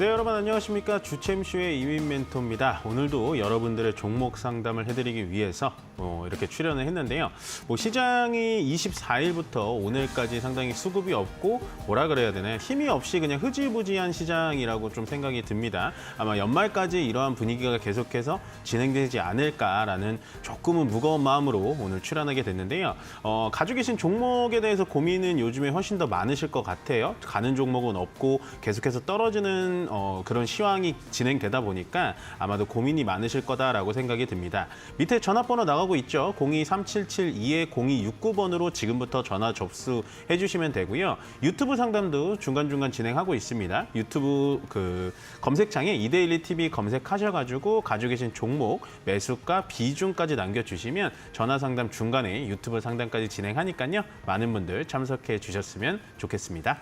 네, 여러분 안녕하십니까. 주챔쇼의 이민 멘토입니다. 오늘도 여러분들의 종목 상담을 해드리기 위해서 이렇게 출연을 했는데요. 시장이 24일부터 오늘까지 상당히 수급이 없고 뭐라 그래야 되나요? 힘이 없이 그냥 흐지부지한 시장이라고 좀 생각이 듭니다. 아마 연말까지 이러한 분위기가 계속해서 진행되지 않을까라는 조금은 무거운 마음으로 오늘 출연하게 됐는데요. 가지고 계신 종목에 대해서 고민은 요즘에 훨씬 더 많으실 것 같아요. 가는 종목은 없고 계속해서 떨어지는 그런 시황이 진행되다 보니까 아마도 고민이 많으실 거다라고 생각이 듭니다. 밑에 전화번호 나가고 있죠. 023772-0269번으로 지금부터 전화 접수해 주시면 되고요. 유튜브 상담도 중간중간 진행하고 있습니다. 유튜브 검색창에 이데일리 TV 검색하셔가지고 가지고 계신 종목, 매수가, 비중까지 남겨주시면 전화 상담 중간에 유튜브 상담까지 진행하니까요. 많은 분들 참석해 주셨으면 좋겠습니다.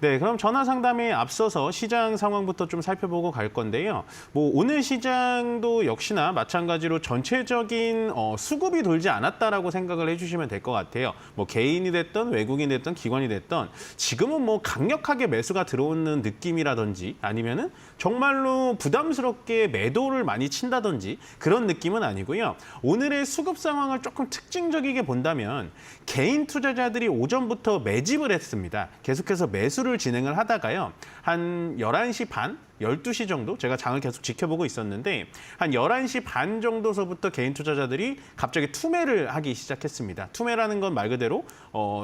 네, 그럼 전화 상담에 앞서서 시장 상황부터 좀 살펴보고 갈 건데요. 오늘 시장도 역시나 마찬가지로 전체적인 수급이 돌지 않았다라고 생각을 해주시면 될 것 같아요. 개인이 됐던 외국인이 됐던 기관이 됐던 지금은 강력하게 매수가 들어오는 느낌이라든지 아니면은 정말로 부담스럽게 매도를 많이 친다든지 그런 느낌은 아니고요. 오늘의 수급 상황을 조금 특징적이게 본다면 개인 투자자들이 오전부터 매집을 했습니다. 계속해서 매수를 진행을 하다가요. 한 11시 반? 12시 정도 제가 장을 계속 지켜보고 있었는데 한 11시 반 정도서부터 개인 투자자들이 갑자기 투매를 하기 시작했습니다. 투매라는 건 말 그대로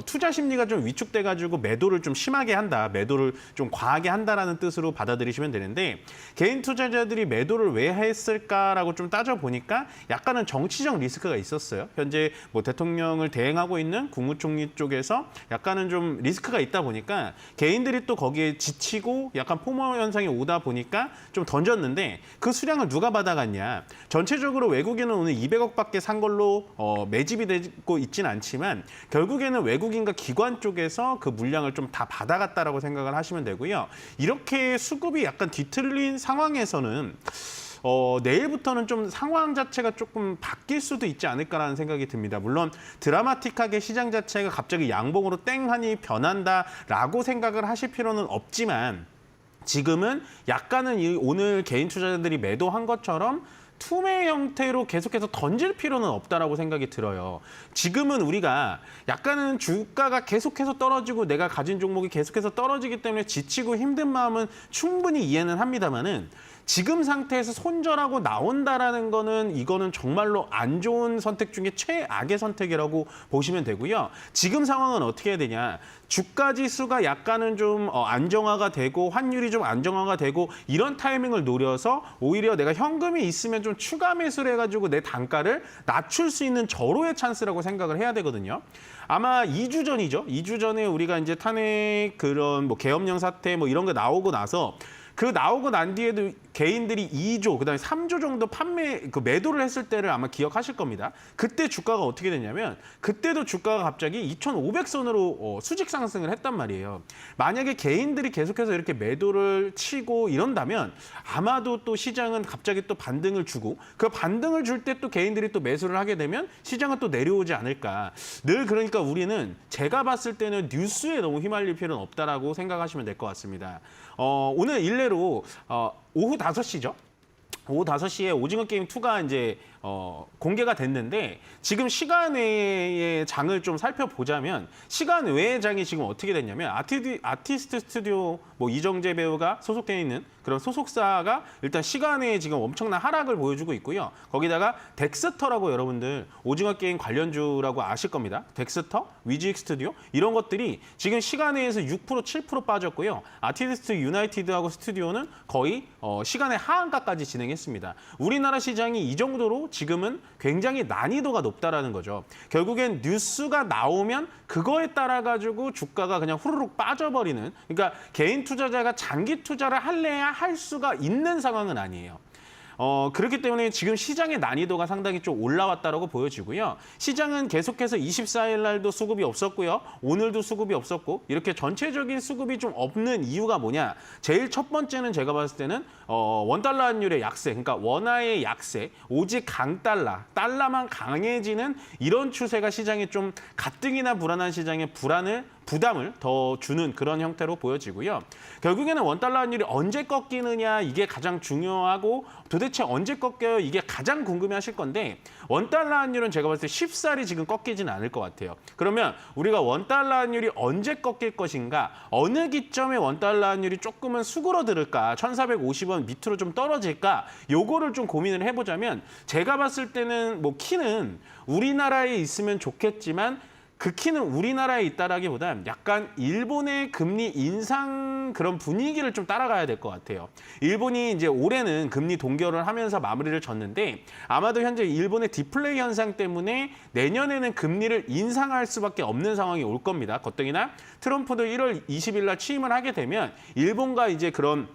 투자 심리가 좀 위축돼가지고 매도를 좀 심하게 한다, 매도를 좀 과하게 한다라는 뜻으로 받아들이시면 되는데 개인 투자자들이 매도를 왜 했을까라고 좀 따져보니까 약간은 정치적 리스크가 있었어요. 현재 대통령을 대행하고 있는 국무총리 쪽에서 약간은 좀 리스크가 있다 보니까 개인들이 또 거기에 지치고 약간 포모 현상이 오다 보니까 좀 던졌는데 그 수량을 누가 받아갔냐. 전체적으로 외국인은 오늘 200억밖에 산 걸로 매집이 되고 있진 않지만 결국에는 외국인과 기관 쪽에서 그 물량을 좀 다 받아갔다라고 생각을 하시면 되고요. 이렇게 수급이 약간 뒤틀린 상황에서는 내일부터는 좀 상황 자체가 조금 바뀔 수도 있지 않을까라는 생각이 듭니다. 물론 드라마틱하게 시장 자체가 갑자기 양봉으로 땡하니 변한다라고 생각을 하실 필요는 없지만 지금은 약간은 오늘 개인 투자자들이 매도한 것처럼 투매 형태로 계속해서 던질 필요는 없다라고 생각이 들어요. 지금은 우리가 약간은 주가가 계속해서 떨어지고 내가 가진 종목이 계속해서 떨어지기 때문에 지치고 힘든 마음은 충분히 이해는 합니다만은 지금 상태에서 손절하고 나온다라는 거는 이거는 정말로 안 좋은 선택 중에 최악의 선택이라고 보시면 되고요. 지금 상황은 어떻게 해야 되냐. 주가 지수가 약간은 좀 안정화가 되고 환율이 좀 안정화가 되고 이런 타이밍을 노려서 오히려 내가 현금이 있으면 좀 추가 매수를 해가지고 내 단가를 낮출 수 있는 절호의 찬스라고 생각을 해야 되거든요. 아마 2주 전이죠. 2주 전에 우리가 이제 탄핵 그런 계엄령 사태 이런 거 나오고 나서 나오고 난 뒤에도 개인들이 2조, 그다음에 3조 정도 매도를 했을 때를 아마 기억하실 겁니다. 그때 주가가 어떻게 됐냐면 그때도 주가가 갑자기 2,500선으로 수직 상승을 했단 말이에요. 만약에 개인들이 계속해서 이렇게 매도를 치고 이런다면 아마도 또 시장은 갑자기 또 반등을 주고 그 반등을 줄 때 또 개인들이 또 매수를 하게 되면 시장은 또 내려오지 않을까. 늘 그러니까 우리는 제가 봤을 때는 뉴스에 너무 휘말릴 필요는 없다라고 생각하시면 될 것 같습니다. 오늘 일례로 오후 5시죠. 오후 5시에 오징어 게임 2가 이제 공개가 됐는데 지금 시간 외의 장을 좀 살펴보자면 시간 외의 장이 지금 어떻게 됐냐면 아티스트 스튜디오 이정재 배우가 소속되어 있는 그런 소속사가 일단 시간 외에 지금 엄청난 하락을 보여주고 있고요. 거기다가 덱스터라고 여러분들 오징어 게임 관련주라고 아실 겁니다. 덱스터, 위즈익 스튜디오 이런 것들이 지금 시간 외에서 6%, 7% 빠졌고요. 아티스트 유나이티드하고 스튜디오는 거의 시간의 하한가까지 진행했습니다. 우리나라 시장이 이 정도로 지금은 굉장히 난이도가 높다라는 거죠. 결국엔 뉴스가 나오면 그거에 따라 가지고 주가가 그냥 후루룩 빠져버리는. 그러니까 개인 투자자가 장기 투자를 할래야 할 수가 있는 상황은 아니에요. 그렇기 때문에 지금 시장의 난이도가 상당히 좀 올라왔다라고 보여지고요. 시장은 계속해서 24일 날도 수급이 없었고요. 오늘도 수급이 없었고 이렇게 전체적인 수급이 좀 없는 이유가 뭐냐. 제일 첫 번째는 제가 봤을 때는 원달러 환율의 약세, 그러니까 원화의 약세, 오직 강달러, 달러만 강해지는 이런 추세가 시장에 좀 가뜩이나 불안한 시장에 불안을 부담을 더 주는 그런 형태로 보여지고요. 결국에는 원달러 환율이 언제 꺾이느냐 이게 가장 중요하고 도대체 언제 꺾여요? 이게 가장 궁금해하실 건데 원달러 환율은 제가 봤을 때 쉽사리 지금 꺾이지는 않을 것 같아요. 그러면 우리가 원달러 환율이 언제 꺾일 것인가? 어느 기점에 원달러 환율이 조금은 수그러들을까? 1,450원 밑으로 좀 떨어질까? 요거를 좀 고민을 해보자면 제가 봤을 때는 뭐 키는 우리나라에 있으면 좋겠지만 그 키는 우리나라에 있다라기보다 약간 일본의 금리 인상 그런 분위기를 좀 따라가야 될 것 같아요. 일본이 이제 올해는 금리 동결을 하면서 마무리를 졌는데 아마도 현재 일본의 디플레이 현상 때문에 내년에는 금리를 인상할 수밖에 없는 상황이 올 겁니다. 거뜩이나 트럼프도 1월 20일 날 취임을 하게 되면 일본과 이제 그런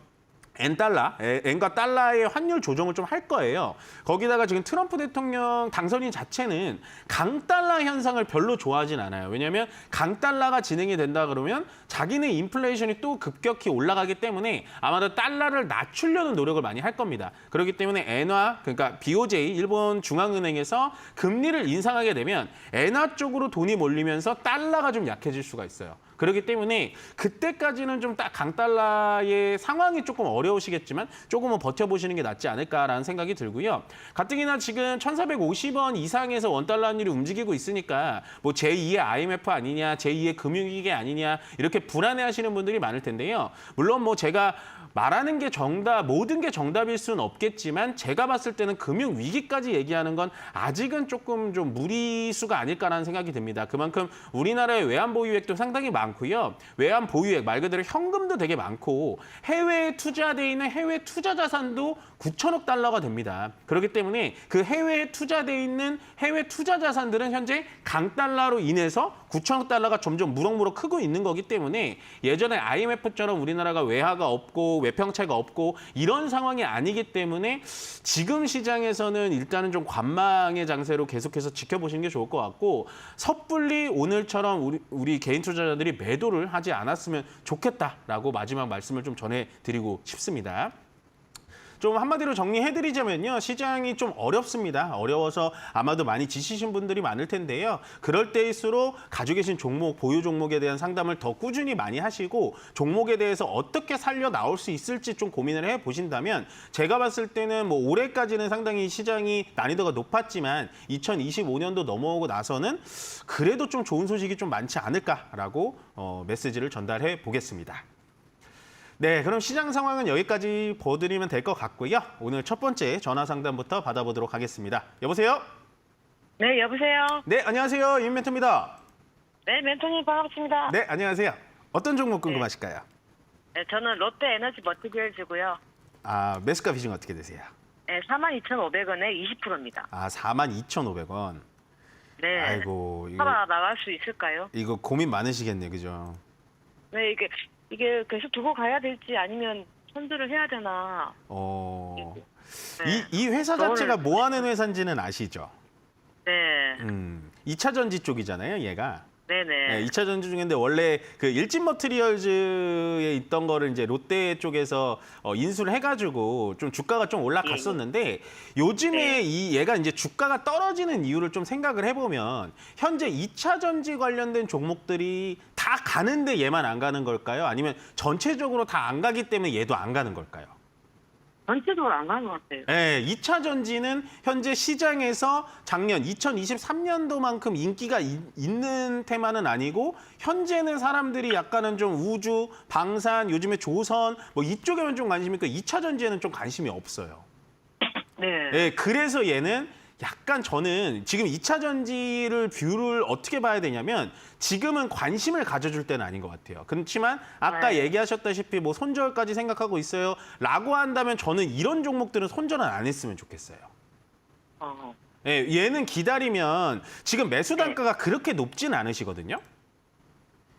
엔과 달러의 환율 조정을 좀 할 거예요. 거기다가 지금 트럼프 대통령 당선인 자체는 강달러 현상을 별로 좋아하진 않아요. 왜냐하면 강달러가 진행이 된다 그러면 자기네 인플레이션이 또 급격히 올라가기 때문에 아마도 달러를 낮추려는 노력을 많이 할 겁니다. 그렇기 때문에 엔화, 그러니까 BOJ, 일본 중앙은행에서 금리를 인상하게 되면 엔화 쪽으로 돈이 몰리면서 달러가 좀 약해질 수가 있어요. 그렇기 때문에 그때까지는 좀 딱 강달러의 상황이 조금 어려우시겠지만 조금은 버텨보시는 게 낫지 않을까라는 생각이 들고요. 가뜩이나 지금 1,450원 이상에서 원달러 환율이 움직이고 있으니까 뭐 제2의 IMF 아니냐, 제2의 금융위기 아니냐 이렇게 불안해하시는 분들이 많을 텐데요. 물론 뭐 제가 말하는 게 모든 게 정답일 수는 없겠지만 제가 봤을 때는 금융위기까지 얘기하는 건 아직은 조금 좀 무리수가 아닐까라는 생각이 듭니다. 그만큼 우리나라의 외환 보유액도 상당히 많고요. 외환 보유액 말 그대로 현금도 되게 많고 해외에 투자돼 있는 해외 투자 자산도 9천억 달러가 됩니다. 그렇기 때문에 그 해외에 투자돼 있는 해외 투자 자산들은 현재 강달러로 인해서 9천억 달러가 점점 무럭무럭 크고 있는 거기 때문에 예전에 IMF처럼 우리나라가 외화가 없고 외평차가 없고 이런 상황이 아니기 때문에 지금 시장에서는 일단은 좀 관망의 장세로 계속해서 지켜보시는 게 좋을 것 같고 섣불리 오늘처럼 우리 개인 투자자들이 매도를 하지 않았으면 좋겠다라고 마지막 말씀을 좀 전해드리고 싶습니다. 좀 한마디로 정리해드리자면요. 시장이 좀 어렵습니다. 어려워서 아마도 많이 지치신 분들이 많을 텐데요. 그럴 때일수록 가지고 계신 종목, 보유 종목에 대한 상담을 더 꾸준히 많이 하시고 종목에 대해서 어떻게 살려 나올 수 있을지 좀 고민을 해보신다면 제가 봤을 때는 뭐 올해까지는 상당히 시장이 난이도가 높았지만 2025년도 넘어오고 나서는 그래도 좀 좋은 소식이 좀 많지 않을까라고 메시지를 전달해 보겠습니다. 네, 그럼 시장 상황은 여기까지 보여드리면 될 것 같고요. 오늘 첫 번째 전화 상담부터 받아보도록 하겠습니다. 여보세요? 네, 여보세요? 네, 안녕하세요. 임 멘토입니다. 네, 멘토님 반갑습니다. 네, 안녕하세요. 어떤 종목 궁금하실까요? 네, 저는 롯데 에너지 머티리얼즈고요. 아, 매수가 비중 어떻게 되세요? 네, 42,500원에 20%입니다. 아, 42,500원. 네. 아이고, 살아 나갈 수 있을까요? 이거 고민 많으시겠네요, 그죠? 네, 이게 계속 두고 가야 될지 아니면 선두를 해야 되나. 네. 이 회사 자체가 뭐 하는 회사인지는 아시죠? 네. 2차 전지 쪽이잖아요, 얘가. 네네. 네, 2차 전지 중인데 원래 그 일진 머티리얼즈에 있던 거를 이제 롯데 쪽에서 인수를 해가지고 좀 주가가 좀 올라갔었는데 요즘에 얘가 이제 주가가 떨어지는 이유를 좀 생각을 해보면 현재 2차 전지 관련된 종목들이 다 가는데 얘만 안 가는 걸까요? 아니면 전체적으로 다 안 가기 때문에 얘도 안 가는 걸까요? 전체적으로 안 가는 것 같아요. 네, 2차 전지는 현재 시장에서 작년 2023년도만큼 인기가 있는 테마는 아니고 현재는 사람들이 약간은 좀 우주, 방산, 요즘에 조선 뭐 이쪽에만 좀 관심이 있고 2차 전지에는 좀 관심이 없어요. 네. 네, 그래서 얘는 약간 저는 지금 2차 전지를 뷰를 어떻게 봐야 되냐면 지금은 관심을 가져줄 때는 아닌 것 같아요. 그렇지만 아까 얘기하셨다시피 뭐 손절까지 생각하고 있어요. 라고 한다면 저는 이런 종목들은 손절은 안 했으면 좋겠어요. 네, 얘는 기다리면 지금 매수 단가가 그렇게 높진 않으시거든요.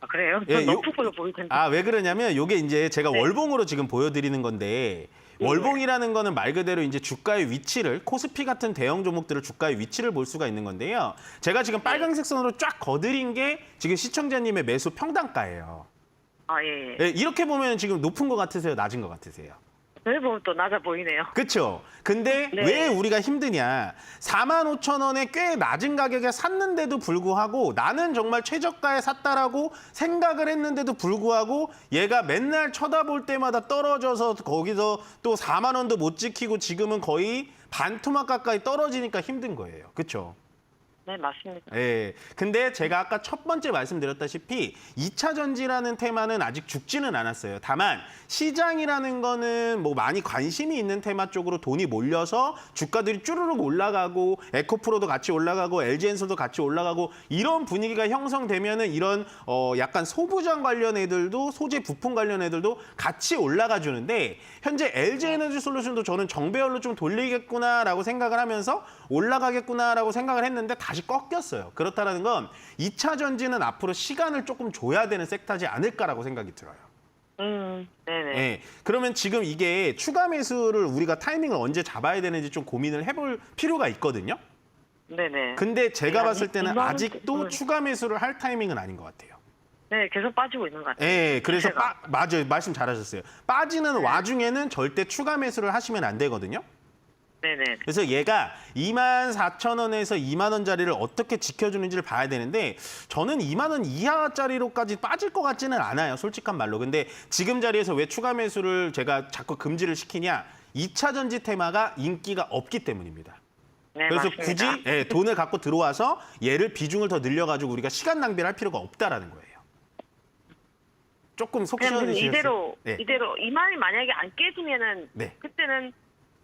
아, 그래요? 예, 높은 걸로 보일 텐데. 아, 왜 그러냐면 이게 이제 제가 월봉으로 지금 보여드리는 건데 월봉이라는 거는 말 그대로 이제 주가의 위치를 코스피 같은 대형 종목들을 주가의 위치를 볼 수가 있는 건데요. 제가 지금 빨간색 선으로 쫙 거드린 게 지금 시청자님의 매수 평단가예요. 아, 예. 네, 이렇게 보면 지금 높은 것 같으세요? 낮은 것 같으세요? 저희 보면 또 낮아 보이네요. 그렇죠. 근데 네. 왜 우리가 힘드냐? 45,000원에 꽤 낮은 가격에 샀는데도 불구하고 나는 정말 최저가에 샀다라고 생각을 했는데도 불구하고 얘가 맨날 쳐다볼 때마다 떨어져서 거기서 또 4만 원도 못 지키고 지금은 거의 반토막 가까이 떨어지니까 힘든 거예요. 그렇죠? 네, 맞습니다. 예. 근데 제가 아까 첫 번째 말씀드렸다시피 2차 전지라는 테마는 아직 죽지는 않았어요. 다만 시장이라는 거는 뭐 많이 관심이 있는 테마 쪽으로 돈이 몰려서 주가들이 쭈르륵 올라가고 에코프로도 같이 올라가고 LG엔솔도 같이 올라가고 이런 분위기가 형성되면은 이런 약간 소부장 관련 애들도 소재 부품 관련 애들도 같이 올라가 주는데 현재 LG에너지솔루션도 저는 정배열로 좀 돌리겠구나라고 생각을 하면서 올라가겠구나라고 생각을 했는데 다시 꺾였어요. 그렇다는 건 2차 전지는 앞으로 시간을 조금 줘야 되는 섹터지 않을까라고 생각이 들어요. 네네. 네. 그러면 지금 이게 추가 매수를 우리가 타이밍을 언제 잡아야 되는지 좀 고민을 해볼 필요가 있거든요. 네네. 근데 제가 네, 봤을 때는 이만- 아직도 추가 매수를 할 타이밍은 아닌 것 같아요. 네, 계속 빠지고 있는 것 같아요. 예, 그래서 시세가. 맞아요. 말씀 잘하셨어요. 빠지는 와중에는 절대 추가 매수를 하시면 안 되거든요. 네네. 그래서 얘가 24,000원에서 2만 원짜리를 어떻게 지켜주는지를 봐야 되는데 저는 2만 원 이하짜리로까지 빠질 것 같지는 않아요. 솔직한 말로. 근데 지금 자리에서 왜 추가 매수를 제가 자꾸 금지를 시키냐. 2차 전지 테마가 인기가 없기 때문입니다. 네, 그래서 맞습니다. 굳이 돈을 갖고 들어와서 얘를 비중을 더 늘려가지고 우리가 시간 낭비를 할 필요가 없다라는 거예요. 조금 속 그냥 시원해지셨어요? 이대로 네. 이대로 이만이 만약에 안 깨지면은 네. 그때는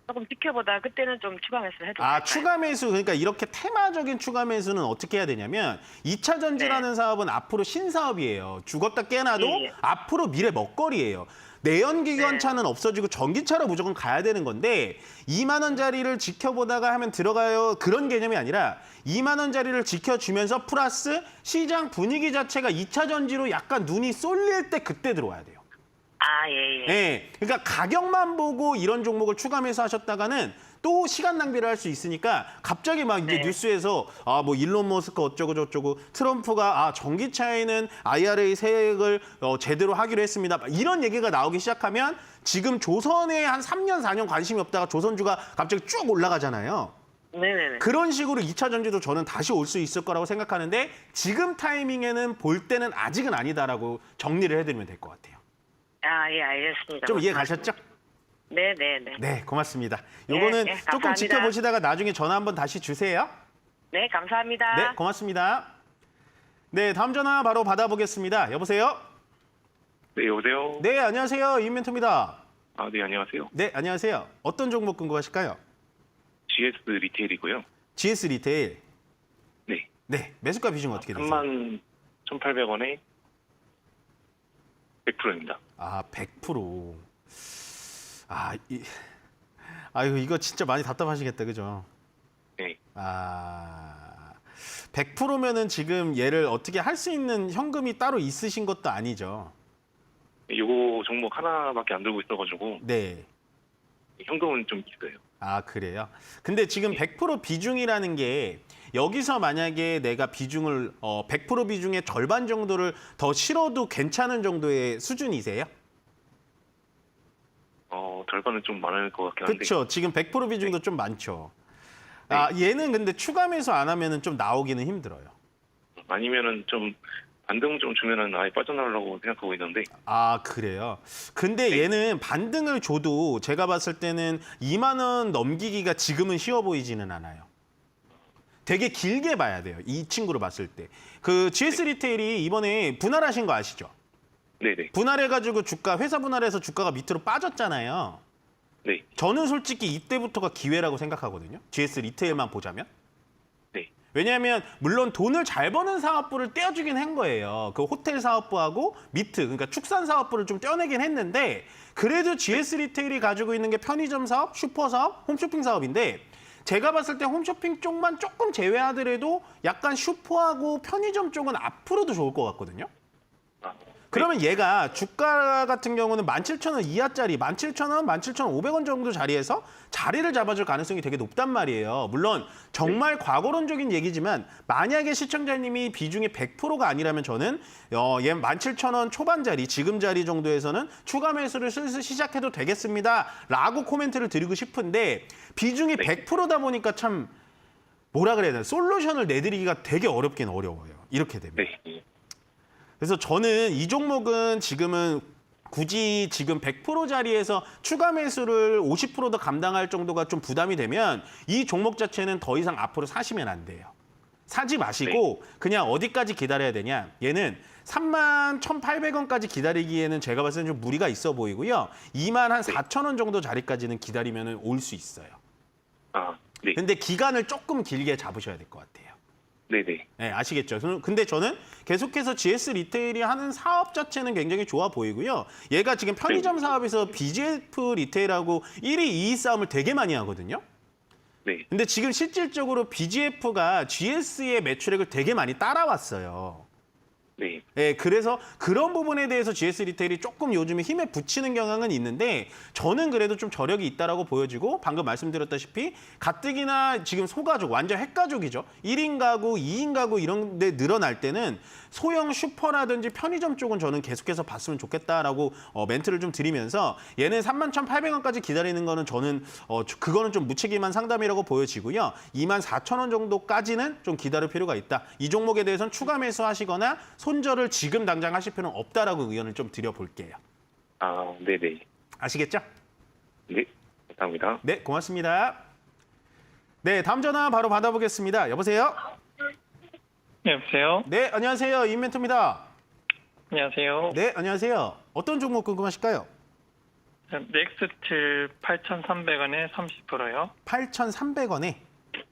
조금 지켜보다 그때는 좀 추가 매수를 해도 아, 될까요? 추가 매수, 그러니까 이렇게 테마적인 추가 매수는 어떻게 해야 되냐면 2차 전지라는 사업은 앞으로 신사업이에요. 죽었다 깨나도 예. 앞으로 미래 먹거리예요. 내연기관차는 없어지고 전기차로 무조건 가야 되는 건데 2만 원짜리를 지켜보다가 하면 들어가요. 그런 개념이 아니라 2만 원짜리를 지켜주면서 플러스 시장 분위기 자체가 2차 전지로 약간 눈이 쏠릴 때 그때 들어와야 돼요. 아, 예, 예. 네, 그러니까 가격만 보고 이런 종목을 추가 매수하셨다가는 또 시간 낭비를 할 수 있으니까 갑자기 막 이제 네. 뉴스에서 뭐 일론 머스크 어쩌고 저쩌고 트럼프가 전기차에는 IRA 세액을 제대로 하기로 했습니다. 막 이런 얘기가 나오기 시작하면 지금 조선에 한 3년 4년 관심이 없다가 조선주가 갑자기 쭉 올라가잖아요. 네네네. 그런 식으로 2차 전지도 저는 다시 올 수 있을 거라고 생각하는데 지금 타이밍에는 볼 때는 아직은 아니다라고 정리를 해드리면 될 것 같아요. 아, 예, 알겠습니다. 좀 이해 가셨죠? 네네네. 네, 고맙습니다. 요거는 네, 조금 감사합니다. 지켜보시다가 나중에 전화 한번 다시 주세요. 네, 감사합니다. 네, 고맙습니다. 네, 다음 전화 바로 받아보겠습니다. 여보세요? 네, 여보세요? 네, 안녕하세요. 이인멘토입니다. 아, 네, 안녕하세요. 네, 안녕하세요. 어떤 종목 궁금하실까요? GS 리테일이고요. GS 리테일. 네. 네, 매수가 비중 어떻게 되세요? 31,800원에 100%입니다. 아, 100%. 이거 진짜 많이 답답하시겠다, 그죠? 네. 100%면은 지금 얘를 어떻게 할 수 있는 현금이 따로 있으신 것도 아니죠? 요거 종목 하나밖에 안 들고 있어가지고 네. 현금은 좀 있어요. 아, 그래요? 근데 지금 100% 비중이라는 게 여기서 만약에 내가 비중을 100% 비중의 절반 정도를 더 실어도 괜찮은 정도의 수준이세요? 절반은 좀 많을 것 같긴 한데. 그렇죠. 지금 100% 비중도 좀 많죠. 얘는 근데 추가 매수 안 하면은 좀 나오기는 힘들어요. 아니면은 좀 반등 좀 주면은 아예 빠져나오려고 생각하고 있는데. 아, 그래요? 근데 네. 얘는 반등을 줘도 제가 봤을 때는 2만 원 넘기기가 지금은 쉬워 보이지는 않아요. 되게 길게 봐야 돼요. 이 친구로 봤을 때. 그 GS 리테일이 이번에 분할하신 거 아시죠? 네네. 분할해가지고 회사 분할해서 주가가 밑으로 빠졌잖아요. 네. 저는 솔직히 이때부터가 기회라고 생각하거든요. GS 리테일만 보자면. 네. 왜냐하면 물론 돈을 잘 버는 사업부를 떼어주긴 한 거예요. 그 호텔 사업부하고 미트, 그러니까 축산 사업부를 좀 떼어내긴 했는데 그래도 GS 리테일이 가지고 있는 게 편의점 사업, 슈퍼 사업, 홈쇼핑 사업인데 제가 봤을 때 홈쇼핑 쪽만 조금 제외하더라도 약간 슈퍼하고 편의점 쪽은 앞으로도 좋을 것 같거든요. 그러면 얘가 주가 같은 경우는 17,000원 이하짜리 17,000원, 17,500원 정도 자리에서 자리를 잡아줄 가능성이 되게 높단 말이에요. 물론 정말 과거론적인 얘기지만 만약에 시청자님이 비중이 100%가 아니라면 저는 얘 17,000원 초반 자리, 지금 자리 정도에서는 추가 매수를 슬슬 시작해도 되겠습니다. 라고 코멘트를 드리고 싶은데 비중이 100%다 보니까 참 뭐라 그래야 되나 솔루션을 내드리기가 되게 어렵긴 어려워요. 이렇게 되면. 네. 그래서 저는 이 종목은 지금은 굳이 지금 100% 자리에서 추가 매수를 50%더 감당할 정도가 좀 부담이 되면 이 종목 자체는 더 이상 앞으로 사시면 안 돼요. 사지 마시고 그냥 어디까지 기다려야 되냐. 얘는 31,800원까지 기다리기에는 제가 봤을 때는 좀 무리가 있어 보이고요. 24,000원 정도 자리까지는 기다리면 올 수 있어요. 아, 네. 근데 기간을 조금 길게 잡으셔야 될 것 같아요. 네네. 네, 아시겠죠? 근데 저는 계속해서 GS 리테일이 하는 사업 자체는 굉장히 좋아 보이고요. 얘가 지금 편의점 사업에서 BGF 리테일하고 1위, 2위 싸움을 되게 많이 하거든요. 네. 근데 지금 실질적으로 BGF가 GS의 매출액을 되게 많이 따라왔어요. 네. 네, 그래서 그런 부분에 대해서 GS 리테일이 조금 요즘에 힘에 붙이는 경향은 있는데 저는 그래도 좀 저력이 있다라고 보여지고 방금 말씀드렸다시피 가뜩이나 지금 소가족, 완전 핵가족이죠. 1인 가구, 2인 가구 이런 데 늘어날 때는 소형 슈퍼라든지 편의점 쪽은 저는 계속해서 봤으면 좋겠다라고 멘트를 좀 드리면서 얘는 31,800원까지 기다리는 거는 저는 그거는 좀 무책임한 상담이라고 보여지고요. 24,000원 정도까지는 좀 기다릴 필요가 있다. 이 종목에 대해서는 추가 매수하시거나 손절을 지금 당장 하실 필요는 없다라고 의견을 좀 드려볼게요. 아, 네네. 아시겠죠? 네. 감사합니다. 네, 고맙습니다. 네, 다음 전화 바로 받아보겠습니다. 여보세요? 네, 여보세요? 네, 안녕하세요. 임멘토입니다. 안녕하세요. 네, 안녕하세요. 어떤 종목 궁금하실까요? 넥스틸 8,300원에 30%요? 8,300원에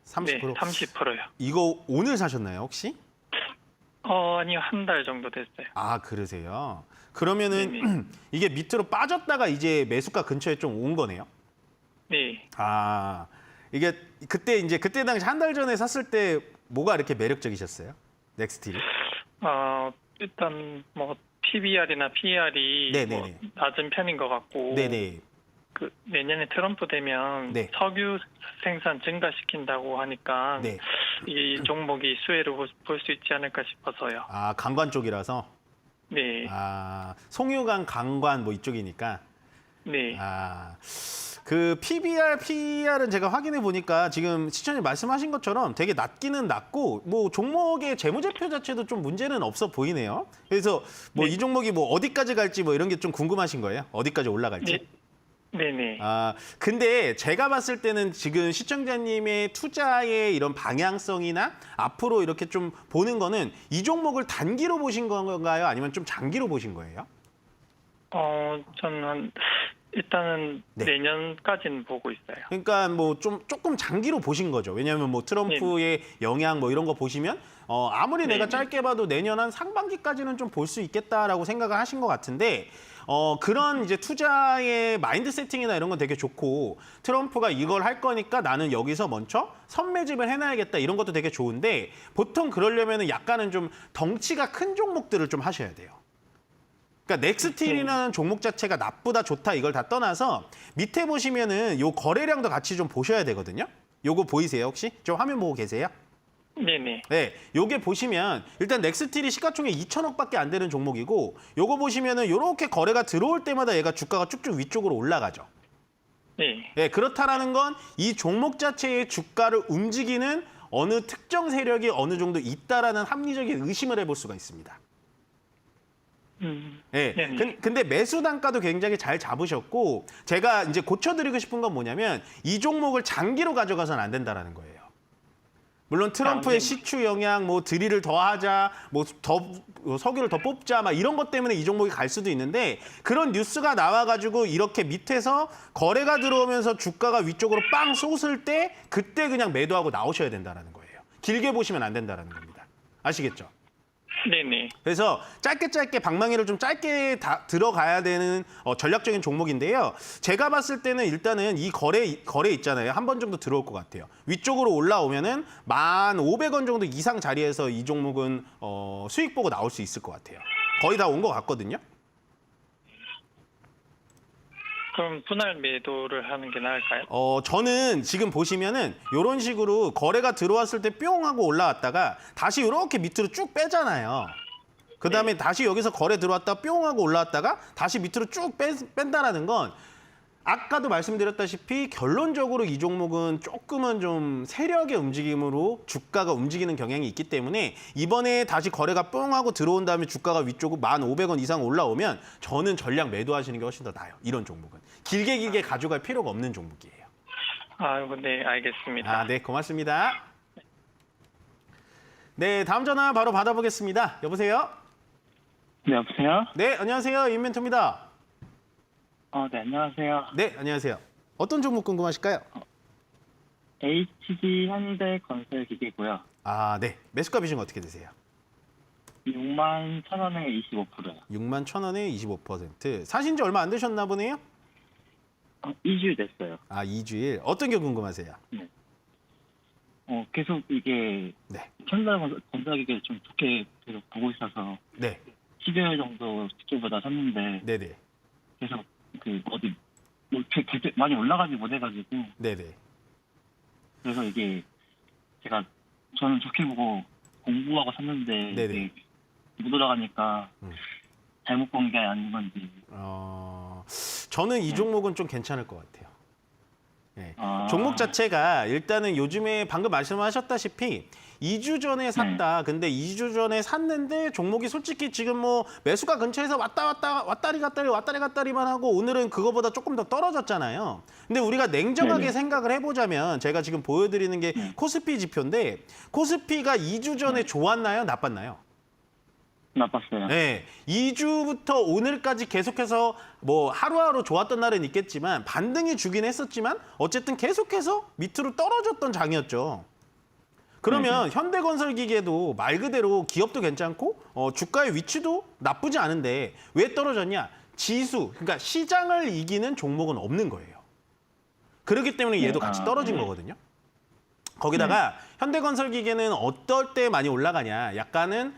30%? 네, 30%요. 이거 오늘 사셨나요, 혹시? 아니요, 한 달 정도 됐어요. 아, 그러세요? 그러면은 네네. 이게 밑으로 빠졌다가 이제 매수가 근처에 좀 온 거네요? 네. 아, 이게 그때 당시 한 달 전에 샀을 때 뭐가 이렇게 매력적이셨어요? 넥스틸이? 일단 뭐 PBR이나 PER이 네네네. 뭐 낮은 편인 것 같고, 네네. 그 내년에 트럼프 되면 네. 석유 생산 증가시킨다고 하니까 네. 이 종목이 수혜를 볼 수 있지 않을까 싶어서요. 아, 강관 쪽이라서? 네. 아, 송유관, 강관 뭐 이쪽이니까? 네. 아, 그 PBR, PER은 제가 확인해 보니까 지금 시청자님 말씀하신 것처럼 되게 낮기는 낮고 뭐 종목의 재무제표 자체도 좀 문제는 없어 보이네요. 그래서 뭐 네. 이 종목이 뭐 어디까지 갈지 뭐 이런 게 좀 궁금하신 거예요? 어디까지 올라갈지? 네. 네네. 아, 근데 제가 봤을 때는 지금 시청자님의 투자의 이런 방향성이나 앞으로 이렇게 좀 보는 거는 이 종목을 단기로 보신 건가요? 아니면 좀 장기로 보신 거예요? 저는 일단은 네. 내년까지는 보고 있어요. 그러니까 뭐 좀 조금 장기로 보신 거죠. 왜냐하면 뭐 트럼프의 영향 뭐 이런 거 보시면 아무리 내가 네. 짧게 봐도 내년 한 상반기까지는 좀 볼 수 있겠다라고 생각을 하신 것 같은데 그런 이제 투자의 마인드 세팅이나 이런 건 되게 좋고 트럼프가 이걸 할 거니까 나는 여기서 먼저 선매집을 해놔야겠다 이런 것도 되게 좋은데 보통 그러려면은 약간은 좀 덩치가 큰 종목들을 좀 하셔야 돼요. 그러니까 넥스틸이라는 종목 자체가 나쁘다 좋다 이걸 다 떠나서 밑에 보시면은 요 거래량도 같이 좀 보셔야 되거든요. 요거 보이세요 혹시? 저 화면 보고 계세요? 네네. 네, 요게 보시면 일단 넥스틸이 시가총액 2천억밖에 안 되는 종목이고 요거 보시면은 요렇게 거래가 들어올 때마다 얘가 주가가 쭉쭉 위쪽으로 올라가죠. 네. 네, 그렇다라는 건 이 종목 자체의 주가를 움직이는 어느 특정 세력이 어느 정도 있다라는 합리적인 의심을 해볼 수가 있습니다. 네. 네네. 근데 매수 단가도 굉장히 잘 잡으셨고 제가 이제 고쳐드리고 싶은 건 뭐냐면 이 종목을 장기로 가져가서는 안 된다라는 거예요. 물론 트럼프의 네. 시추 영향, 뭐 드릴을 더 하자, 뭐 더 석유를 더 뽑자, 막 이런 것 때문에 이 종목이 갈 수도 있는데 그런 뉴스가 나와가지고 이렇게 밑에서 거래가 들어오면서 주가가 위쪽으로 빵 솟을 때 그때 그냥 매도하고 나오셔야 된다라는 거예요. 길게 보시면 안 된다라는 겁니다. 아시겠죠? 네네. 그래서 짧게 방망이를 좀 짧게 들어가야 되는 전략적인 종목인데요. 제가 봤을 때는 일단은 이 거래 있잖아요. 한 번 정도 들어올 것 같아요. 위쪽으로 올라오면은 1,500원 정도 이상 자리에서 이 종목은 수익 보고 나올 수 있을 것 같아요. 거의 다 온 것 같거든요. 그럼 분할 매도를 하는 게 나을까요? 저는 지금 보시면은 이런 식으로 거래가 들어왔을 때 뿅 하고 올라왔다가 다시 이렇게 밑으로 쭉 빼잖아요. 그다음에 다시 여기서 거래 들어왔다가 뿅 하고 올라왔다가 다시 밑으로 쭉 뺀다라는 건 아까도 말씀드렸다시피 결론적으로 이 종목은 조금은 좀 세력의 움직임으로 주가가 움직이는 경향이 있기 때문에 이번에 다시 거래가 뻥 하고 들어온 다음에 주가가 위쪽으로 1,500원 이상 올라오면 저는 전량 매도하시는 게 훨씬 더 나아요. 이런 종목은. 길게 가져갈 필요가 없는 종목이에요. 네, 알겠습니다. 네, 고맙습니다. 네, 다음 전화 바로 받아보겠습니다. 여보세요? 네, 여보세요? 네, 안녕하세요. 임멘토입니다. 네, 안녕하세요. 네, 안녕하세요. 어떤 종목 궁금하실까요? HG 현대건설기계고요. 네. 매수가 비중 어떻게 되세요? 61,000원에 25%요. 61,000원에 25%. 사신 지 얼마 안 되셨나 보네요? 2주 됐어요. 2주일. 어떤 게 궁금하세요? 계속 이게 네. 현대건설기계를 좀 좋게 계속 보고 있어서 네. 10여 정도 직전보다 샀는데 네네. 계속 많이 올라가지 못해가지고 네네. 그래서 이게 저는 좋게 보고 공부하고 샀는데 네네. 이게 못 올라가니까 잘못 본 게 아닌 건지. 저는 이 종목은 좀 괜찮을 것 같아요. 네. 아. 종목 자체가 일단은 요즘에 방금 말씀하셨다시피 2주 전에 샀다. 근데 2주 전에 샀는데 종목이 솔직히 지금 뭐 매수가 근처에서 왔다리 갔다리만 하고 오늘은 그거보다 조금 더 떨어졌잖아요. 근데 우리가 냉정하게 네네. 생각을 해보자면 제가 지금 보여드리는 게 코스피 지표인데 코스피가 2주 전에 좋았나요? 나빴나요? 나빴어요. 네, 2주부터 오늘까지 계속해서 뭐 하루하루 좋았던 날은 있겠지만 반등이 주긴 했었지만 어쨌든 계속해서 밑으로 떨어졌던 장이었죠. 그러면 현대건설기계도 말 그대로 기업도 괜찮고 주가의 위치도 나쁘지 않은데 왜 떨어졌냐? 지수, 그러니까 시장을 이기는 종목은 없는 거예요. 그렇기 때문에 얘도 같이 떨어진 거거든요. 거기다가 현대건설기계는 어떨 때 많이 올라가냐? 약간은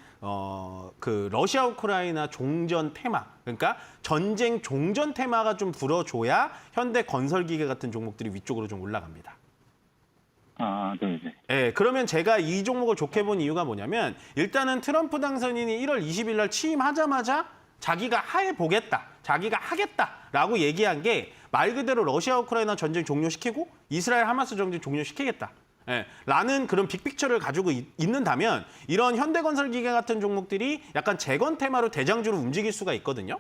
그 러시아 우크라이나 종전 테마, 그러니까 전쟁 종전 테마가 좀 불어줘야 현대건설기계 같은 종목들이 위쪽으로 좀 올라갑니다. 네네. 네, 그러면 제가 이 종목을 좋게 본 이유가 뭐냐면 일단은 트럼프 당선인이 1월 20일 날 취임하자마자 자기가 해보겠다, 자기가 하겠다라고 얘기한 게 말 그대로 러시아 우크라이나 전쟁 종료시키고 이스라엘 하마스 전쟁 종료시키겠다. 라는 그런 빅픽처를 가지고 있는다면 이런 현대건설기계 같은 종목들이 약간 재건 테마로 대장주로 움직일 수가 있거든요.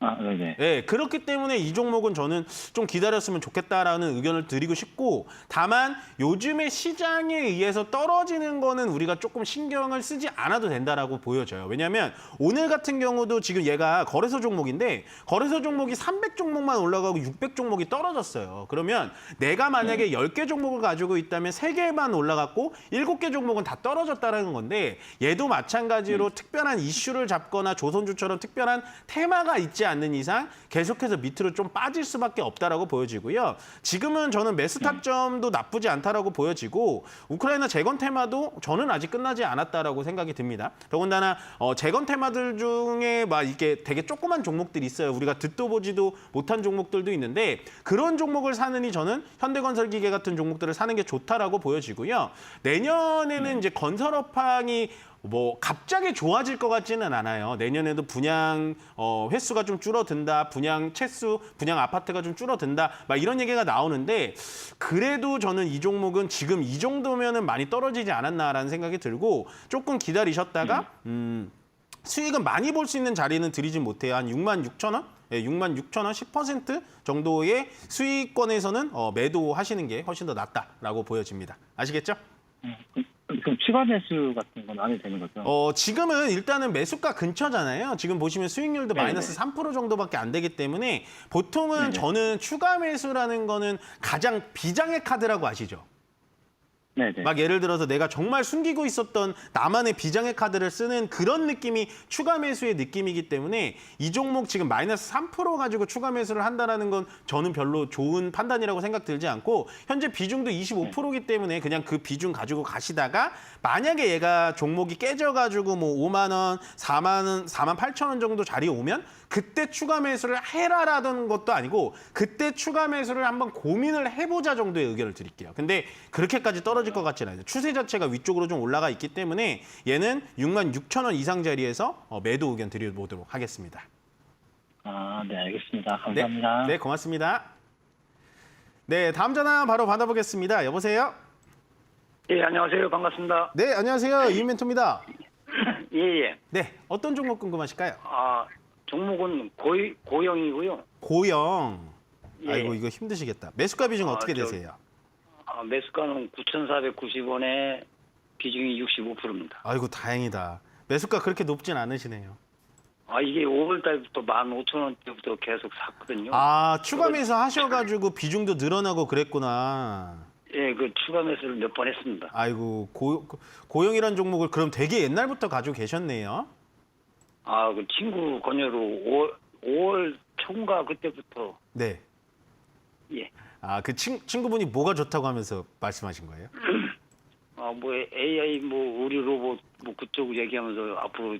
네네. 네, 그렇기 때문에 이 종목은 저는 좀 기다렸으면 좋겠다라는 의견을 드리고 싶고 다만 요즘에 시장에 의해서 떨어지는 거는 우리가 조금 신경을 쓰지 않아도 된다라고 보여져요. 왜냐하면 오늘 같은 경우도 지금 얘가 거래소 종목인데 거래소 종목이 300 종목만 올라가고 600 종목이 떨어졌어요. 그러면 내가 만약에 10개 종목을 가지고 있다면 3개만 올라갔고 7개 종목은 다 떨어졌다는 건데 얘도 마찬가지로 특별한 이슈를 잡거나 조선주처럼 특별한 테마가 있지 않는 이상 계속해서 밑으로 좀 빠질 수밖에 없다라고 보여지고요. 지금은 저는 매수 타점도 나쁘지 않다라고 보여지고 우크라이나 재건 테마도 저는 아직 끝나지 않았다라고 생각이 듭니다. 더군다나 재건 테마들 중에 막 이게 되게 조그만 종목들이 있어요. 우리가 듣도 보지도 못한 종목들도 있는데 그런 종목을 사느니 저는 현대건설기계 같은 종목들을 사는 게 좋다라고 보여지고요. 내년에는 이제 건설업황이 뭐 갑자기 좋아질 것 같지는 않아요. 내년에도 분양 횟수가 좀 줄어든다, 분양 채수, 분양 아파트가 좀 줄어든다, 막 이런 얘기가 나오는데 그래도 저는 이 종목은 지금 이 정도면은 많이 떨어지지 않았나라는 생각이 들고 조금 기다리셨다가 수익은 많이 볼 수 있는 자리는 드리진 못해요. 한 66,000원? 네, 66,000원 10% 정도의 수익권에서는 매도하시는 게 훨씬 더 낫다라고 보여집니다. 아시겠죠? 그럼 추가 매수 같은 건 안 해도 되는 거죠? 지금은 일단은 매수가 근처잖아요. 지금 보시면 수익률도 네네. 마이너스 3% 정도밖에 안 되기 때문에 보통은 네네. 저는 추가 매수라는 거는 가장 비장의 카드라고 아시죠? 네네. 막 예를 들어서 내가 정말 숨기고 있었던 나만의 비장의 카드를 쓰는 그런 느낌이 추가 매수의 느낌이기 때문에 이 종목 지금 마이너스 3% 가지고 추가 매수를 한다는 건 저는 별로 좋은 판단이라고 생각 들지 않고 현재 비중도 25%이기 때문에 그냥 그 비중 가지고 가시다가 만약에 얘가 종목이 깨져가지고 뭐 5만 원, 4만 8천 원 정도 자리에 오면 그때 추가 매수를 해라라는 것도 아니고 그때 추가 매수를 한번 고민을 해보자 정도의 의견을 드릴게요. 근데 그렇게까지 떨어질 것 같지는 않아요. 추세 자체가 위쪽으로 좀 올라가 있기 때문에 얘는 6만 6천 원 이상 자리에서 매도 의견 드려보도록 하겠습니다. 아, 네, 알겠습니다. 감사합니다. 네, 고맙습니다. 네, 다음 전화 바로 받아보겠습니다. 여보세요? 예, 안녕하세요. 반갑습니다. 네, 안녕하세요. 이멘토입니다. 예, 예. 네, 어떤 종목 궁금하실까요? 아, 종목은 고영이고요. 고영. 예. 아이고, 이거 힘드시겠다. 매수가 비중 어떻게 되세요? 매수가는 9,490원에 비중이 65%입니다. 아이고, 다행이다. 매수가 그렇게 높진 않으시네요. 이게 5월 달부터 15,000원대부터 계속 샀거든요. 아, 추가 매수 하셔가지고 비중도 늘어나고 그랬구나. 예, 그 추가 매수를 몇 번 했습니다. 아이고, 고영이란 종목을 그럼 되게 옛날부터 가지고 계셨네요. 그 친구 권유로 5월 초인가 그때부터. 네. 예. 아, 그 친구분이 뭐가 좋다고 하면서 말씀하신 거예요? 뭐 AI 뭐 의류 로봇 뭐 그쪽 얘기하면서 앞으로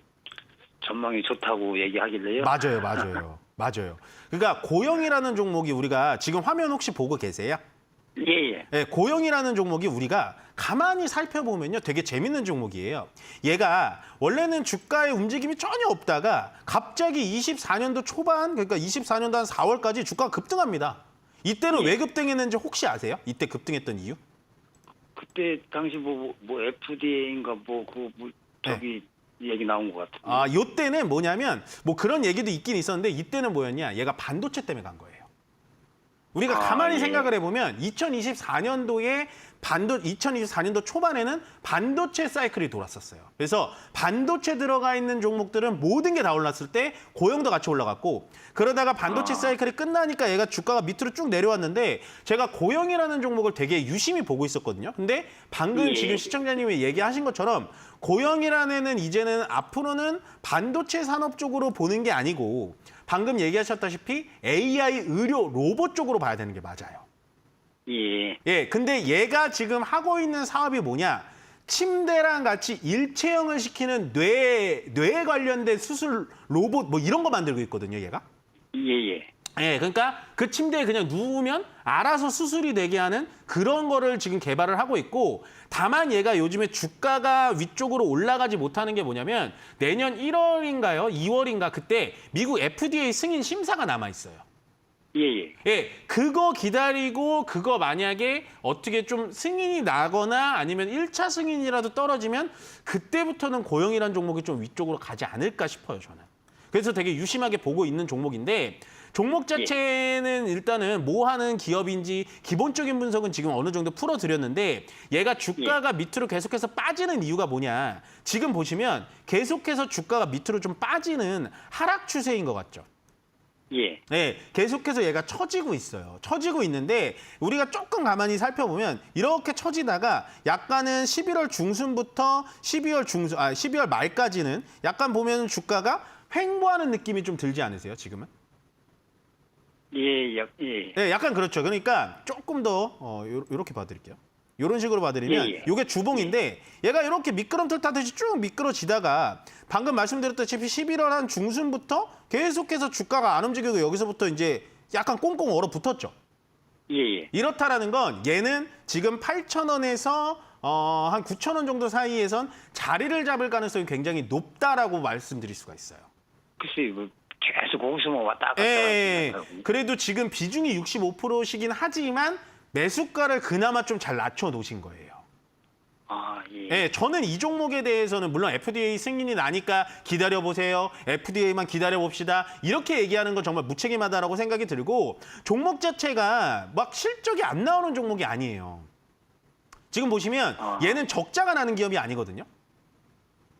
전망이 좋다고 얘기하길래요. 맞아요. 그러니까 고영이라는 종목이 우리가 지금 화면 혹시 보고 계세요? 예, 예. 네, 고영이라는 종목이 우리가 가만히 살펴보면요 되게 재밌는 종목이에요. 얘가 원래는 주가의 움직임이 전혀 없다가 갑자기 24년도 초반 그러니까 24년도 한 4월까지 주가가 급등합니다. 이때는 왜 급등했는지 혹시 아세요? 이때 급등했던 이유? 그때 당시 뭐 FDA인가 저기 얘기 나온 것 같아요. 아, 요때는 뭐냐면 뭐 그런 얘기도 있긴 있었는데 이때는 뭐였냐? 얘가 반도체 때문에 간 거예요. 우리가 가만히 예. 생각을 해보면 2024년도 초반에는 반도체 사이클이 돌았었어요. 그래서 반도체 들어가 있는 종목들은 모든 게 다 올랐을 때 고영도 같이 올라갔고 그러다가 반도체 사이클이 끝나니까 얘가 주가가 밑으로 쭉 내려왔는데 제가 고영이라는 종목을 되게 유심히 보고 있었거든요. 근데 방금 예. 지금 시청자님이 얘기하신 것처럼 고영이라는 애는 이제는 앞으로는 반도체 산업 쪽으로 보는 게 아니고 방금 얘기하셨다시피 AI 의료 로봇 쪽으로 봐야 되는 게 맞아요. 예. 예, 근데 얘가 지금 하고 있는 사업이 뭐냐? 침대랑 같이 일체형을 시키는 뇌에 관련된 수술 로봇 뭐 이런 거 만들고 있거든요, 얘가. 예. 예, 그러니까 그 침대에 그냥 누우면 알아서 수술이 되게 하는 그런 거를 지금 개발을 하고 있고 다만 얘가 요즘에 주가가 위쪽으로 올라가지 못하는 게 뭐냐면 내년 1월인가요? 2월인가 그때 미국 FDA 승인 심사가 남아 있어요. 예. 예, 그거 기다리고 그거 만약에 어떻게 좀 승인이 나거나 아니면 1차 승인이라도 떨어지면 그때부터는 고영이라는 종목이 좀 위쪽으로 가지 않을까 싶어요, 저는. 그래서 되게 유심하게 보고 있는 종목인데 종목 자체는 일단은 뭐 하는 기업인지 기본적인 분석은 지금 어느 정도 풀어드렸는데 얘가 주가가 밑으로 계속해서 빠지는 이유가 뭐냐. 지금 보시면 계속해서 주가가 밑으로 좀 빠지는 하락 추세인 것 같죠. 예. 네, 계속해서 얘가 처지고 있어요. 처지고 있는데 우리가 조금 가만히 살펴보면 이렇게 처지다가 약간은 11월 중순부터 12월 말까지는 약간 보면 주가가 횡보하는 느낌이 좀 들지 않으세요, 지금은? 예. 네, 약간 그렇죠. 그러니까 조금 더 이렇게 봐드릴게요. 이런 식으로 봐드리면 예. 이게 주봉인데 얘가 이렇게 미끄럼틀 타듯이 쭉 미끄러지다가 방금 말씀드렸다시피 11월 한 중순부터 계속해서 주가가 안 움직이고 여기서부터 이제 약간 꽁꽁 얼어붙었죠. 예. 이렇다라는 건 얘는 지금 8,000원에서 한 9,000원 정도 사이에선 자리를 잡을 가능성이 굉장히 높다라고 말씀드릴 수가 있어요. 글쎄, 계속 거기서만 왔다 갔다. 예. 그래도 지금 비중이 65%시긴 하지만 매수가를 그나마 좀 잘 낮춰 놓으신 거예요. 예. 예, 저는 이 종목에 대해서는 물론 FDA 승인이 나니까 기다려보세요. FDA만 기다려봅시다. 이렇게 얘기하는 건 정말 무책임하다라고 생각이 들고 종목 자체가 막 실적이 안 나오는 종목이 아니에요. 지금 보시면 얘는 적자가 나는 기업이 아니거든요.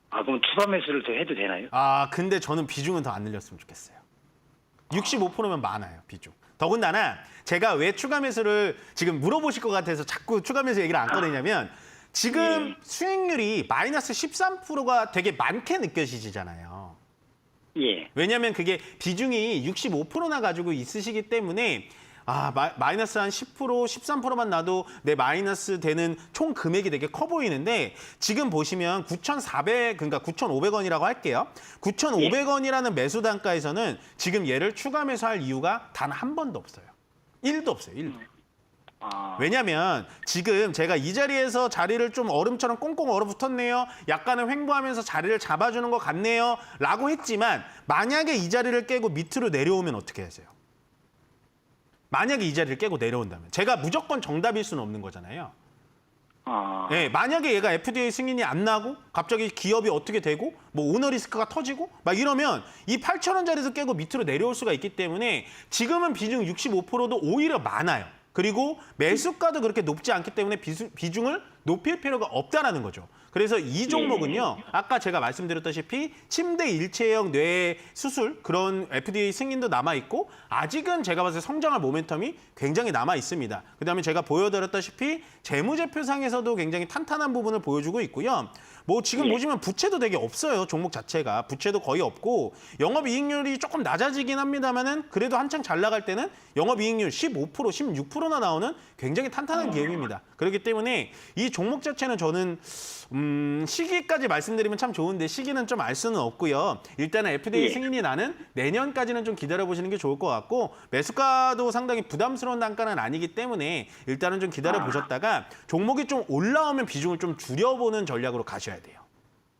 그럼 추가 매수를 더 해도 되나요? 근데 저는 비중은 더 안 늘렸으면 좋겠어요. 65%면 많아요, 비중. 더군다나 제가 왜 추가 매수를 지금 물어보실 것 같아서 자꾸 추가 매수 얘기를 안 꺼내냐면 지금 수익률이 마이너스 13%가 되게 많게 느껴지잖아요. 예. 왜냐하면 그게 비중이 65%나 가지고 있으시기 때문에 마이너스 한 10%, 13%만 나도 내 마이너스 되는 총 금액이 되게 커 보이는데 지금 보시면 9,400, 그러니까 9,500원이라고 할게요. 9,500원이라는 매수 단가에서는 지금 얘를 추가 매수할 이유가 단 한 번도 없어요. 1도 없어요, 1도. 왜냐면 지금 제가 이 자리에서 자리를 좀 얼음처럼 꽁꽁 얼어붙었네요. 약간은 횡보하면서 자리를 잡아주는 것 같네요. 라고 했지만 만약에 이 자리를 깨고 밑으로 내려오면 어떻게 하세요? 만약에 이 자리를 깨고 내려온다면 제가 무조건 정답일 수는 없는 거잖아요. 네, 만약에 얘가 FDA 승인이 안 나고 갑자기 기업이 어떻게 되고 뭐 오너 리스크가 터지고 막 이러면 이 8,000원짜리에서 깨고 밑으로 내려올 수가 있기 때문에 지금은 비중 65%도 오히려 많아요. 그리고 매수가도 그렇게 높지 않기 때문에 비중을 높일 필요가 없다라는 거죠. 그래서 이 종목은요. 아까 제가 말씀드렸다시피 침대 일체형 뇌 수술 그런 FDA 승인도 남아있고 아직은 제가 봤을 때 성장할 모멘텀이 굉장히 남아있습니다. 그다음에 제가 보여드렸다시피 재무제표상에서도 굉장히 탄탄한 부분을 보여주고 있고요. 뭐 지금 보시면 부채도 되게 없어요. 종목 자체가. 부채도 거의 없고 영업이익률이 조금 낮아지긴 합니다만은 그래도 한창 잘 나갈 때는 영업이익률 15%, 16%나 나오는 굉장히 탄탄한 기업입니다. 그렇기 때문에 이 종목 자체는 저는 시기까지 말씀드리면 참 좋은데 시기는 좀 알 수는 없고요. 일단은 FDA 승인이 나는 내년까지는 좀 기다려보시는 게 좋을 것 같고 매수가도 상당히 부담스러운 단가는 아니기 때문에 일단은 좀 기다려보셨다가 종목이 좀 올라오면 비중을 좀 줄여보는 전략으로 가셔야 돼요.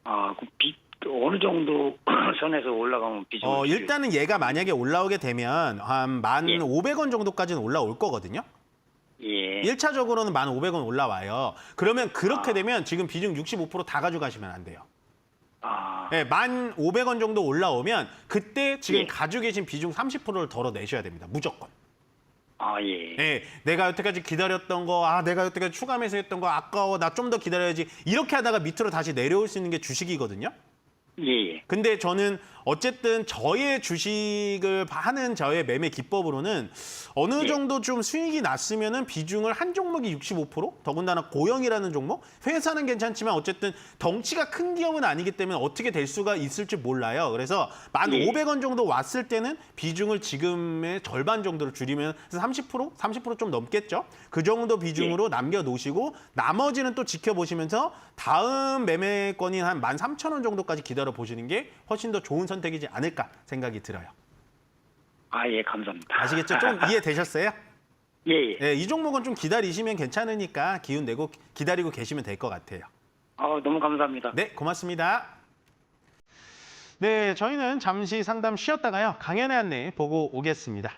어느 정도 선에서 올라가면 비중을 일단은 얘가 만약에 올라오게 되면 한 1,500원 정도까지는 올라올 거거든요. 예. 1차적으로는 1,500원 올라와요. 그러면 그렇게 되면 지금 비중 65%다 가져가시면 안 돼요. 네, 1,500원 정도 올라오면 그때 지금 가지고 계신 비중 30%를 덜어내셔야 됩니다. 무조건. 예. 네, 내가 여태까지 기다렸던 거, 내가 여태까지 추가 매수했던 거 아까워, 나 좀 더 기다려야지. 이렇게 하다가 밑으로 다시 내려올 수 있는 게 주식이거든요. 예. 근데 저는 어쨌든 저의 주식을 하는 저의 매매 기법으로는 어느 정도 좀 수익이 났으면은 비중을 한 종목이 65%? 더군다나 고영이라는 종목? 회사는 괜찮지만 어쨌든 덩치가 큰 기업은 아니기 때문에 어떻게 될 수가 있을지 몰라요. 그래서 1,500원 정도 왔을 때는 비중을 지금의 절반 정도로 줄이면 30%? 30% 좀 넘겠죠? 그 정도 비중으로 남겨놓으시고 나머지는 또 지켜보시면서 다음 매매권인 한 13,000원 정도까지 기다려보시는 게 훨씬 더 좋은 선택이지 않을까 생각이 들어요. 예, 감사합니다. 아시겠죠? 좀 이해되셨어요? 예. 네, 이 종목은 좀 기다리시면 괜찮으니까 기운 내고 기다리고 계시면 될 것 같아요. 너무 감사합니다. 네, 고맙습니다. 네, 저희는 잠시 상담 쉬었다가요. 강연의 안내 보고 오겠습니다.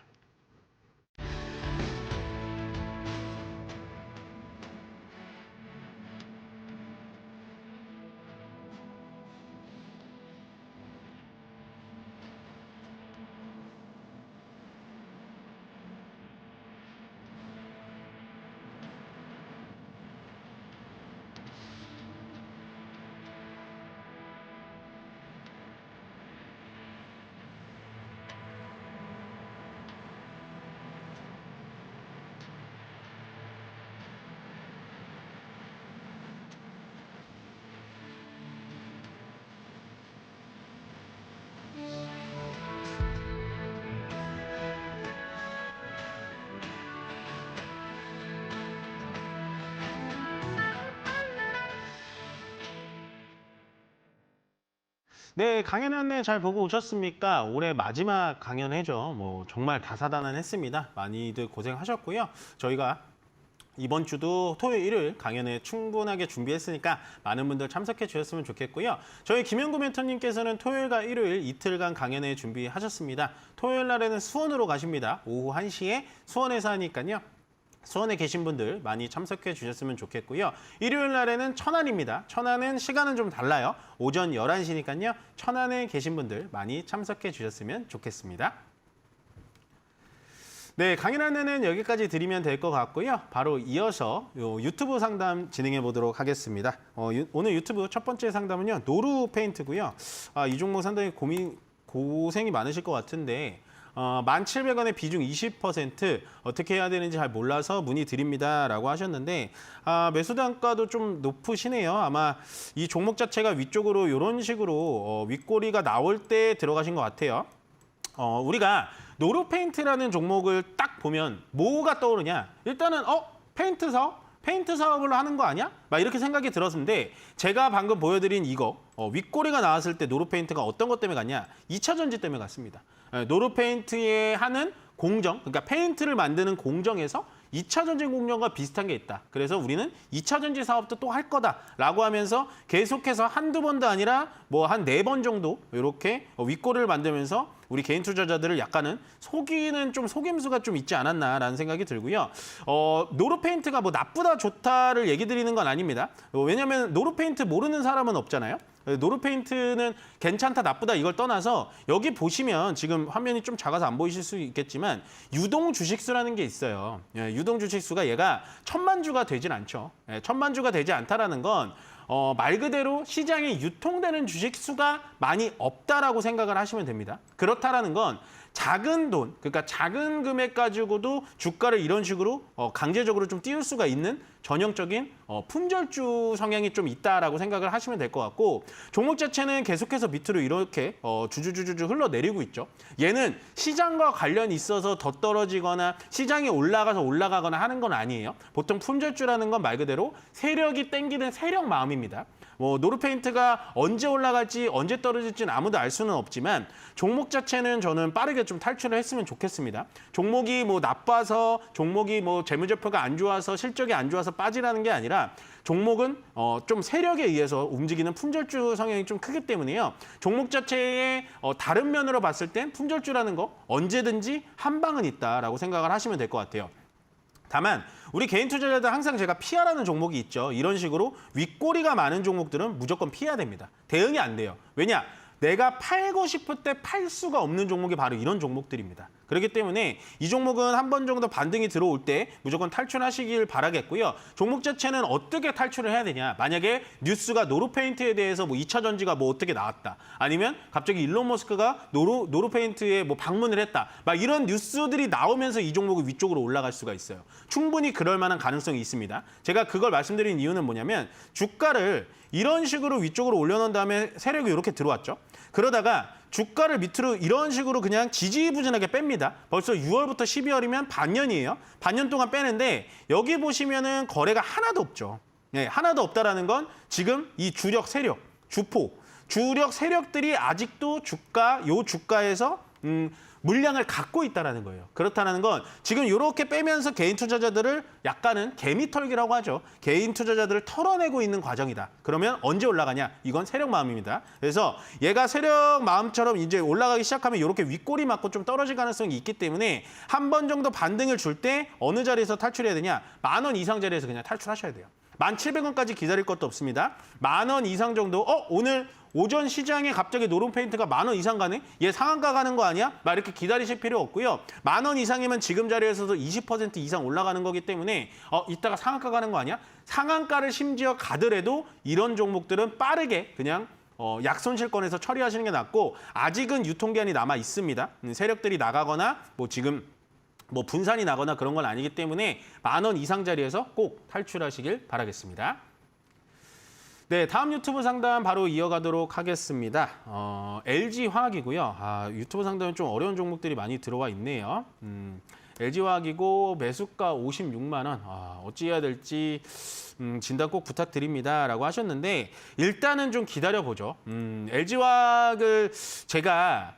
네, 강연 안내 잘 보고 오셨습니까? 올해 마지막 강연회죠. 뭐 정말 다사다난했습니다. 많이들 고생하셨고요. 저희가 이번 주도 토요일, 일요일 강연회 충분하게 준비했으니까 많은 분들 참석해 주셨으면 좋겠고요. 저희 김영구 멘토님께서는 토요일과 일요일 이틀간 강연회 준비하셨습니다. 토요일 날에는 수원으로 가십니다. 오후 1시에 수원에서 하니까요. 수원에 계신 분들 많이 참석해 주셨으면 좋겠고요. 일요일 날에는 천안입니다. 천안은 시간은 좀 달라요. 오전 11시니까요. 천안에 계신 분들 많이 참석해 주셨으면 좋겠습니다. 네, 강연 안내는 여기까지 드리면 될 것 같고요. 바로 이어서 유튜브 상담 진행해 보도록 하겠습니다. 오늘 유튜브 첫 번째 상담은요. 노루 페인트고요. 이 종목 상당히 고생이 많으실 것 같은데 1,700원의 비중 20% 어떻게 해야 되는지 잘 몰라서 문의드립니다라고 하셨는데 매수 단가도 좀 높으시네요. 아마 이 종목 자체가 위쪽으로 이런 식으로 윗꼬리가 나올 때 들어가신 것 같아요. 우리가 노루페인트라는 종목을 딱 보면 뭐가 떠오르냐? 일단은 페인트 사업을 하는 거 아니야? 막 이렇게 생각이 들었는데 제가 방금 보여드린 이거 윗꼬리가 나왔을 때 노루페인트가 어떤 것 때문에 갔냐? 2차 전지 때문에 갔습니다. 노루페인트에 하는 공정, 그러니까 페인트를 만드는 공정에서 2차 전지 공정과 비슷한 게 있다. 그래서 우리는 2차 전지 사업도 또 할 거다라고 하면서 계속해서 한두 번도 아니라 뭐 한 4번 정도 이렇게 윗꼬리를 만들면서 우리 개인 투자자들을 약간은 속이는 좀 속임수가 좀 있지 않았나라는 생각이 들고요. 노루페인트가 뭐 나쁘다 좋다를 얘기 드리는 건 아닙니다. 왜냐하면 노루페인트 모르는 사람은 없잖아요. 노루페인트는 괜찮다 나쁘다 이걸 떠나서 여기 보시면 지금 화면이 좀 작아서 안 보이실 수 있겠지만 유동 주식수라는 게 있어요. 유동 주식수가 얘가 1000만 주가 되진 않죠. 1000만 주가 되지 않다라는 건 말 그대로 시장에 유통되는 주식수가 많이 없다라고 생각을 하시면 됩니다. 그렇다라는 건 작은 돈, 그러니까 작은 금액 가지고도 주가를 이런 식으로 강제적으로 좀 띄울 수가 있는 전형적인 품절주 성향이 좀 있다라고 생각을 하시면 될 것 같고 종목 자체는 계속해서 밑으로 이렇게 주주주주 흘러내리고 있죠. 얘는 시장과 관련이 있어서 더 떨어지거나 시장이 올라가거나 하는 건 아니에요. 보통 품절주라는 건 말 그대로 세력이 땡기는 세력 마음입니다. 노루페인트가 언제 올라갈지 언제 떨어질지는 아무도 알 수는 없지만 종목 자체는 저는 빠르게 좀 탈출을 했으면 좋겠습니다. 종목이 뭐 나빠서 종목이 뭐 재무제표가 안 좋아서 실적이 안 좋아서 빠지라는 게 아니라 종목은 좀 세력에 의해서 움직이는 품절주 성향이 좀 크기 때문에요. 종목 자체의 다른 면으로 봤을 땐 품절주라는 거 언제든지 한 방은 있다라고 생각을 하시면 될 것 같아요. 다만 우리 개인 투자자들 항상 제가 피하라는 종목이 있죠. 이런 식으로 윗꼬리가 많은 종목들은 무조건 피해야 됩니다. 대응이 안 돼요. 왜냐? 내가 팔고 싶을 때 팔 수가 없는 종목이 바로 이런 종목들입니다. 그렇기 때문에 이 종목은 한 번 정도 반등이 들어올 때 무조건 탈출하시길 바라겠고요. 종목 자체는 어떻게 탈출을 해야 되냐. 만약에 뉴스가 노루페인트에 대해서 뭐 2차 전지가 뭐 어떻게 나왔다. 아니면 갑자기 일론 머스크가 노루페인트에 뭐 방문을 했다. 막 이런 뉴스들이 나오면서 이 종목이 위쪽으로 올라갈 수가 있어요. 충분히 그럴 만한 가능성이 있습니다. 제가 그걸 말씀드린 이유는 뭐냐면 주가를 이런 식으로 위쪽으로 올려놓은 다음에 세력이 이렇게 들어왔죠. 그러다가 주가를 밑으로 이런 식으로 그냥 지지부진하게 뺍니다. 벌써 6월부터 12월이면 반년이에요. 반년 동안 빼는데 여기 보시면은 거래가 하나도 없죠. 네, 하나도 없다라는 건 지금 이 주력 세력, 주력 세력들이 아직도 요 주가에서 물량을 갖고 있다는 거예요. 그렇다는 건 지금 이렇게 빼면서 개인 투자자들을 약간은 개미털기라고 하죠. 개인 투자자들을 털어내고 있는 과정이다. 그러면 언제 올라가냐? 이건 세력 마음입니다. 그래서 얘가 세력 마음처럼 이제 올라가기 시작하면 이렇게 윗꼬리 맞고 좀 떨어질 가능성이 있기 때문에 한 번 정도 반등을 줄 때 어느 자리에서 탈출해야 되냐? 10,000원 이상 자리에서 그냥 탈출하셔야 돼요. 1,700원까지 기다릴 것도 없습니다. 10,000원 이상 정도, 오늘 오전 시장에 갑자기 노루페인트가 10,000원 이상 가네? 얘 상한가 가는 거 아니야? 막 이렇게 기다리실 필요 없고요. 10,000원 이상이면 지금 자리에서도 20% 이상 올라가는 거기 때문에 이따가 상한가 가는 거 아니야? 상한가를 심지어 가더라도 이런 종목들은 빠르게 그냥 약손실권에서 처리하시는 게 낫고 아직은 유통기한이 남아 있습니다. 세력들이 나가거나 뭐 지금 뭐 분산이 나거나 그런 건 아니기 때문에 10,000원 이상 자리에서 꼭 탈출하시길 바라겠습니다. 네, 다음 유튜브 상담 바로 이어가도록 하겠습니다. LG화학이고요. 유튜브 상담은 좀 어려운 종목들이 많이 들어와 있네요. LG화학이고 매수가 56만 원. 어찌해야 될지 진단 꼭 부탁드립니다. 라고 하셨는데 일단은 좀 기다려보죠. LG화학을 제가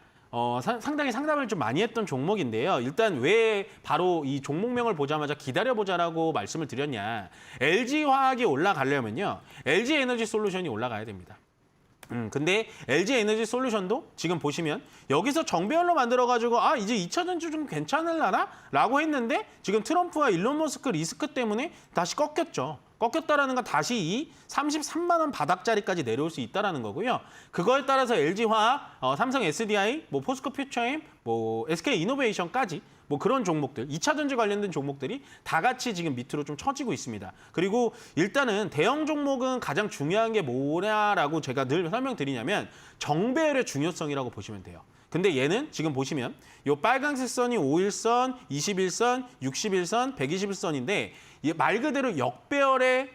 상당히 상담을 좀 많이 했던 종목인데요. 일단 왜 바로 이 종목명을 보자마자 기다려보자라고 말씀을 드렸냐. LG화학이 올라가려면요. LG에너지솔루션이 올라가야 됩니다. 근데 LG에너지솔루션도 지금 보시면 여기서 정배열로 만들어가지고 이제 2차 전지 좀 괜찮을라나? 라고 했는데 지금 트럼프와 일론 머스크 리스크 때문에 다시 꺾였죠. 꺾였다라는 건 다시 이 33만 원 바닥자리까지 내려올 수 있다라는 거고요. 그거에 따라서 LG화학, 삼성 SDI, 뭐 포스코퓨처엠, 뭐 SK이노베이션까지 뭐 그런 종목들, 2차 전지 관련된 종목들이 다 같이 지금 밑으로 좀 처지고 있습니다. 그리고 일단은 대형 종목은 가장 중요한 게 뭐냐라고 제가 늘 설명드리냐면 정배열의 중요성이라고 보시면 돼요. 근데 얘는 지금 보시면 요 빨간색 선이 5일선, 21선, 61선, 121선인데 말 그대로 역배열의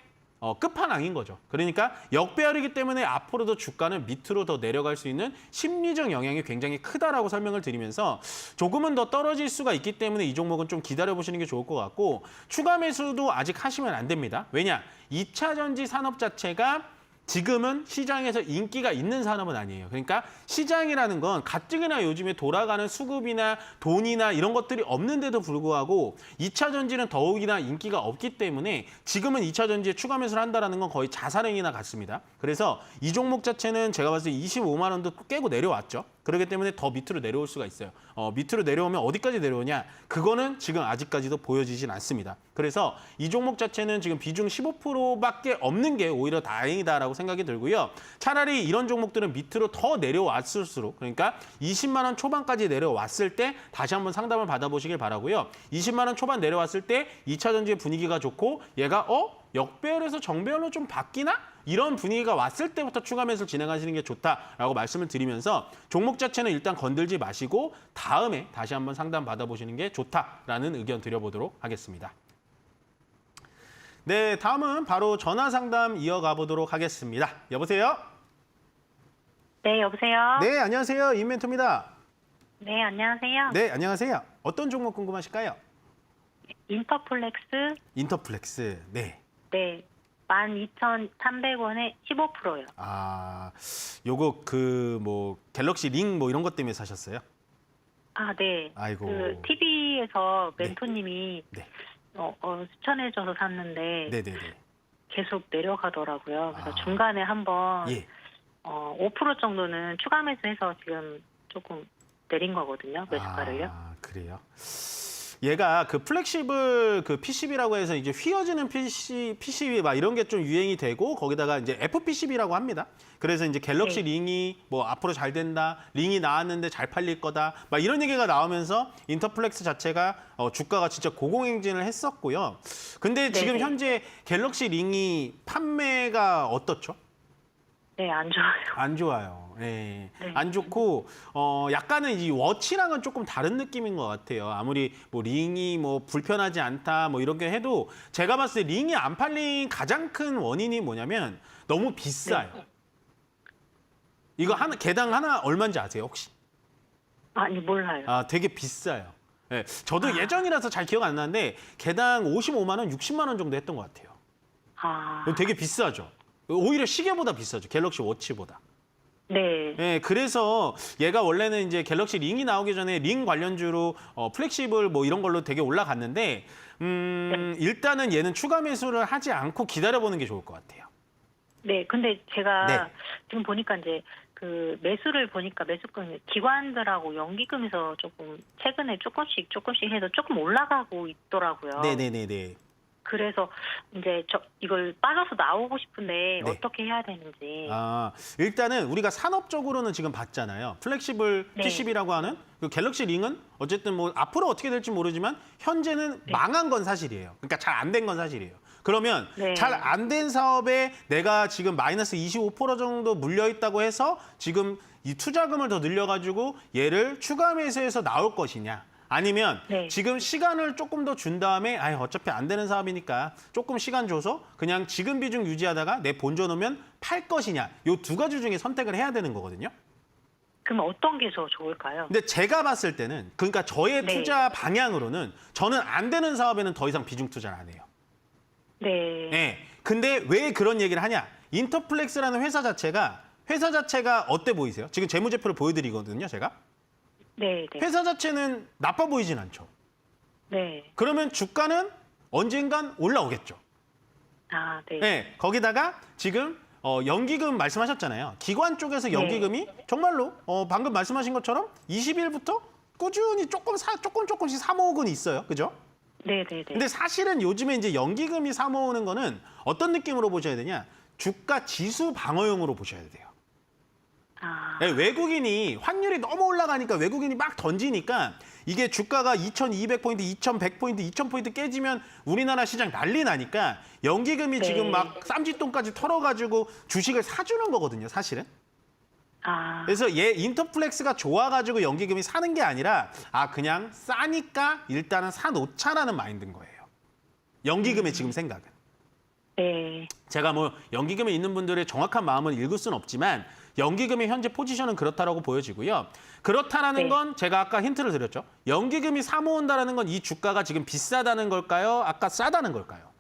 끝판왕인 거죠. 그러니까 역배열이기 때문에 앞으로도 주가는 밑으로 더 내려갈 수 있는 심리적 영향이 굉장히 크다라고 설명을 드리면서 조금은 더 떨어질 수가 있기 때문에 이 종목은 좀 기다려보시는 게 좋을 것 같고 추가 매수도 아직 하시면 안 됩니다. 왜냐? 2차 전지 산업 자체가 지금은 시장에서 인기가 있는 산업은 아니에요. 그러니까 시장이라는 건 가뜩이나 요즘에 돌아가는 수급이나 돈이나 이런 것들이 없는데도 불구하고 2차 전지는 더욱이나 인기가 없기 때문에 지금은 2차 전지에 추가 매수를 한다는 건 거의 자살행위나 같습니다. 그래서 이 종목 자체는 제가 봤을 때 25만 원도 깨고 내려왔죠. 그렇기 때문에 더 밑으로 내려올 수가 있어요. 밑으로 내려오면 어디까지 내려오냐? 그거는 지금 아직까지도 보여지진 않습니다. 그래서 이 종목 자체는 지금 비중 15%밖에 없는 게 오히려 다행이다라고 생각이 들고요. 차라리 이런 종목들은 밑으로 더 내려왔을수록 그러니까 20만 원 초반까지 내려왔을 때 다시 한번 상담을 받아보시길 바라고요. 20만 원 초반 내려왔을 때 2차 전지의 분위기가 좋고 얘가 역배열에서 정배열로 좀 바뀌나? 이런 분위기가 왔을 때부터 추가 매수를 진행하시는 게 좋다라고 말씀을 드리면서 종목 자체는 일단 건들지 마시고 다음에 다시 한번 상담 받아보시는 게 좋다라는 의견 드려보도록 하겠습니다. 네, 다음은 바로 전화 상담 이어가 보도록 하겠습니다. 여보세요? 네, 여보세요? 네, 안녕하세요. 임멘토입니다. 네, 안녕하세요. 네, 안녕하세요. 어떤 종목 궁금하실까요? 인터플렉스, 인터플렉스. 네. 네, 12,300원에 15%요. 아, 요거 갤럭시 링 이런 것 때문에 사셨어요? 아, 네. 아이고. 그 TV에서 멘토님이 네. 추천해줘서 샀는데 네네네. 계속 내려가더라고요. 그래서 아. 중간에 한번 예. 5% 정도는 추가 매수해서 지금 조금 내린 거거든요. 매수가를요. 아, 그래요? 얘가 그 플렉시블 그 PCB라고 해서 이제 휘어지는 PCB 막 이런 게 좀 유행이 되고 거기다가 이제 FPCB라고 합니다. 그래서 이제 갤럭시 네. 링이 앞으로 잘 된다, 링이 나왔는데 잘 팔릴 거다, 막 이런 얘기가 나오면서 인터플렉스 자체가 주가가 진짜 고공행진을 했었고요. 근데 지금 네네. 현재 갤럭시 링이 판매가 어떻죠? 네, 안 좋아요. 안 좋아요. 네. 네. 안 좋고 약간은 이 워치랑은 조금 다른 느낌인 것 같아요. 아무리 링이 불편하지 않다 이렇게 해도 제가 봤을 때 링이 안 팔린 가장 큰 원인이 뭐냐면 너무 비싸요. 네. 이거 개당 하나 얼마인지 아세요 혹시? 아니, 몰라요. 아, 되게 비싸요. 네. 저도 예전이라서 잘 기억 안 나는데 개당 55만 원, 60만 원 정도 했던 것 같아요. 아, 되게 비싸죠. 오히려 시계보다 비싸죠. 갤럭시 워치보다. 네. 네, 그래서 얘가 원래는 이제 갤럭시 링이 나오기 전에 링 관련주로 플렉시블 이런 걸로 되게 올라갔는데 일단은 얘는 추가 매수를 하지 않고 기다려보는 게 좋을 것 같아요. 네, 근데 제가 네. 지금 보니까 이제 그 매수를 보니까 매수금 기관들하고 연기금에서 조금 최근에 조금씩 해서 조금 올라가고 있더라고요. 네네네네. 그래서 이제 이걸 빠져서 나오고 싶은데 네. 어떻게 해야 되는지. 아, 일단은 우리가 산업적으로는 지금 봤잖아요. 플렉시블 네. PCB라고 하는 그 갤럭시 링은 어쨌든 앞으로 어떻게 될지 모르지만 현재는 네. 망한 건 사실이에요. 그러니까 잘 안 된 건 사실이에요. 그러면 네. 잘 안 된 사업에 내가 지금 마이너스 25% 정도 물려 있다고 해서 지금 이 투자금을 더 늘려가지고 얘를 추가 매수해서 나올 것이냐. 아니면 네. 지금 시간을 조금 더 준 다음에 어차피 안 되는 사업이니까 조금 시간 줘서 그냥 지금 비중 유지하다가 내 본전 오면 팔 것이냐. 요 두 가지 중에 선택을 해야 되는 거거든요. 그럼 어떤 게 더 좋을까요? 근데 제가 봤을 때는 그러니까 저의 네. 투자 방향으로는 저는 안 되는 사업에는 더 이상 비중 투자를 안 해요. 네. 네. 근데 왜 그런 얘기를 하냐? 인터플렉스라는 회사 자체가 어때 보이세요? 지금 재무제표를 보여드리거든요, 제가. 네. 네. 회사 자체는 나빠 보이진 않죠. 네. 그러면 주가는 언젠간 올라오겠죠. 아, 네. 네, 거기다가 지금 연기금 말씀하셨잖아요. 기관 쪽에서 연기금이 정말로 방금 말씀하신 것처럼 20일부터 꾸준히 조금씩 사모으곤 있어요. 그죠? 네, 네, 네. 근데 사실은 요즘에 이제 연기금이 사모으는 거는 어떤 느낌으로 보셔야 되냐? 주가 지수 방어용으로 보셔야 돼요. 아, 네, 외국인이 환율이 너무 올라가니까 외국인이 막 던지니까 이게 주가가 2200포인트, 2100포인트, 2000포인트 깨지면 우리나라 시장 난리 나니까 연기금이 네. 지금 막 쌈짓돈까지 털어가지고 주식을 사주는 거거든요, 사실은. 아, 그래서 얘 인터플렉스가 좋아가지고 연기금이 사는 게 아니라 그냥 싸니까 일단은 사놓자라는 마인드인 거예요. 연기금의 지금 생각은. 네. 제가 뭐 연기금에 있는 분들의 정확한 마음을 읽을 수는 없지만 연기금의 현재 포지션은 그렇다라고 보여지고요. 그렇다라는 네. 건 제가 아까 힌트를 드렸죠. 연기금이 사모은다라는 건 이 주가가 지금 비싸다는 걸까요? 아까 싸다는 걸까요?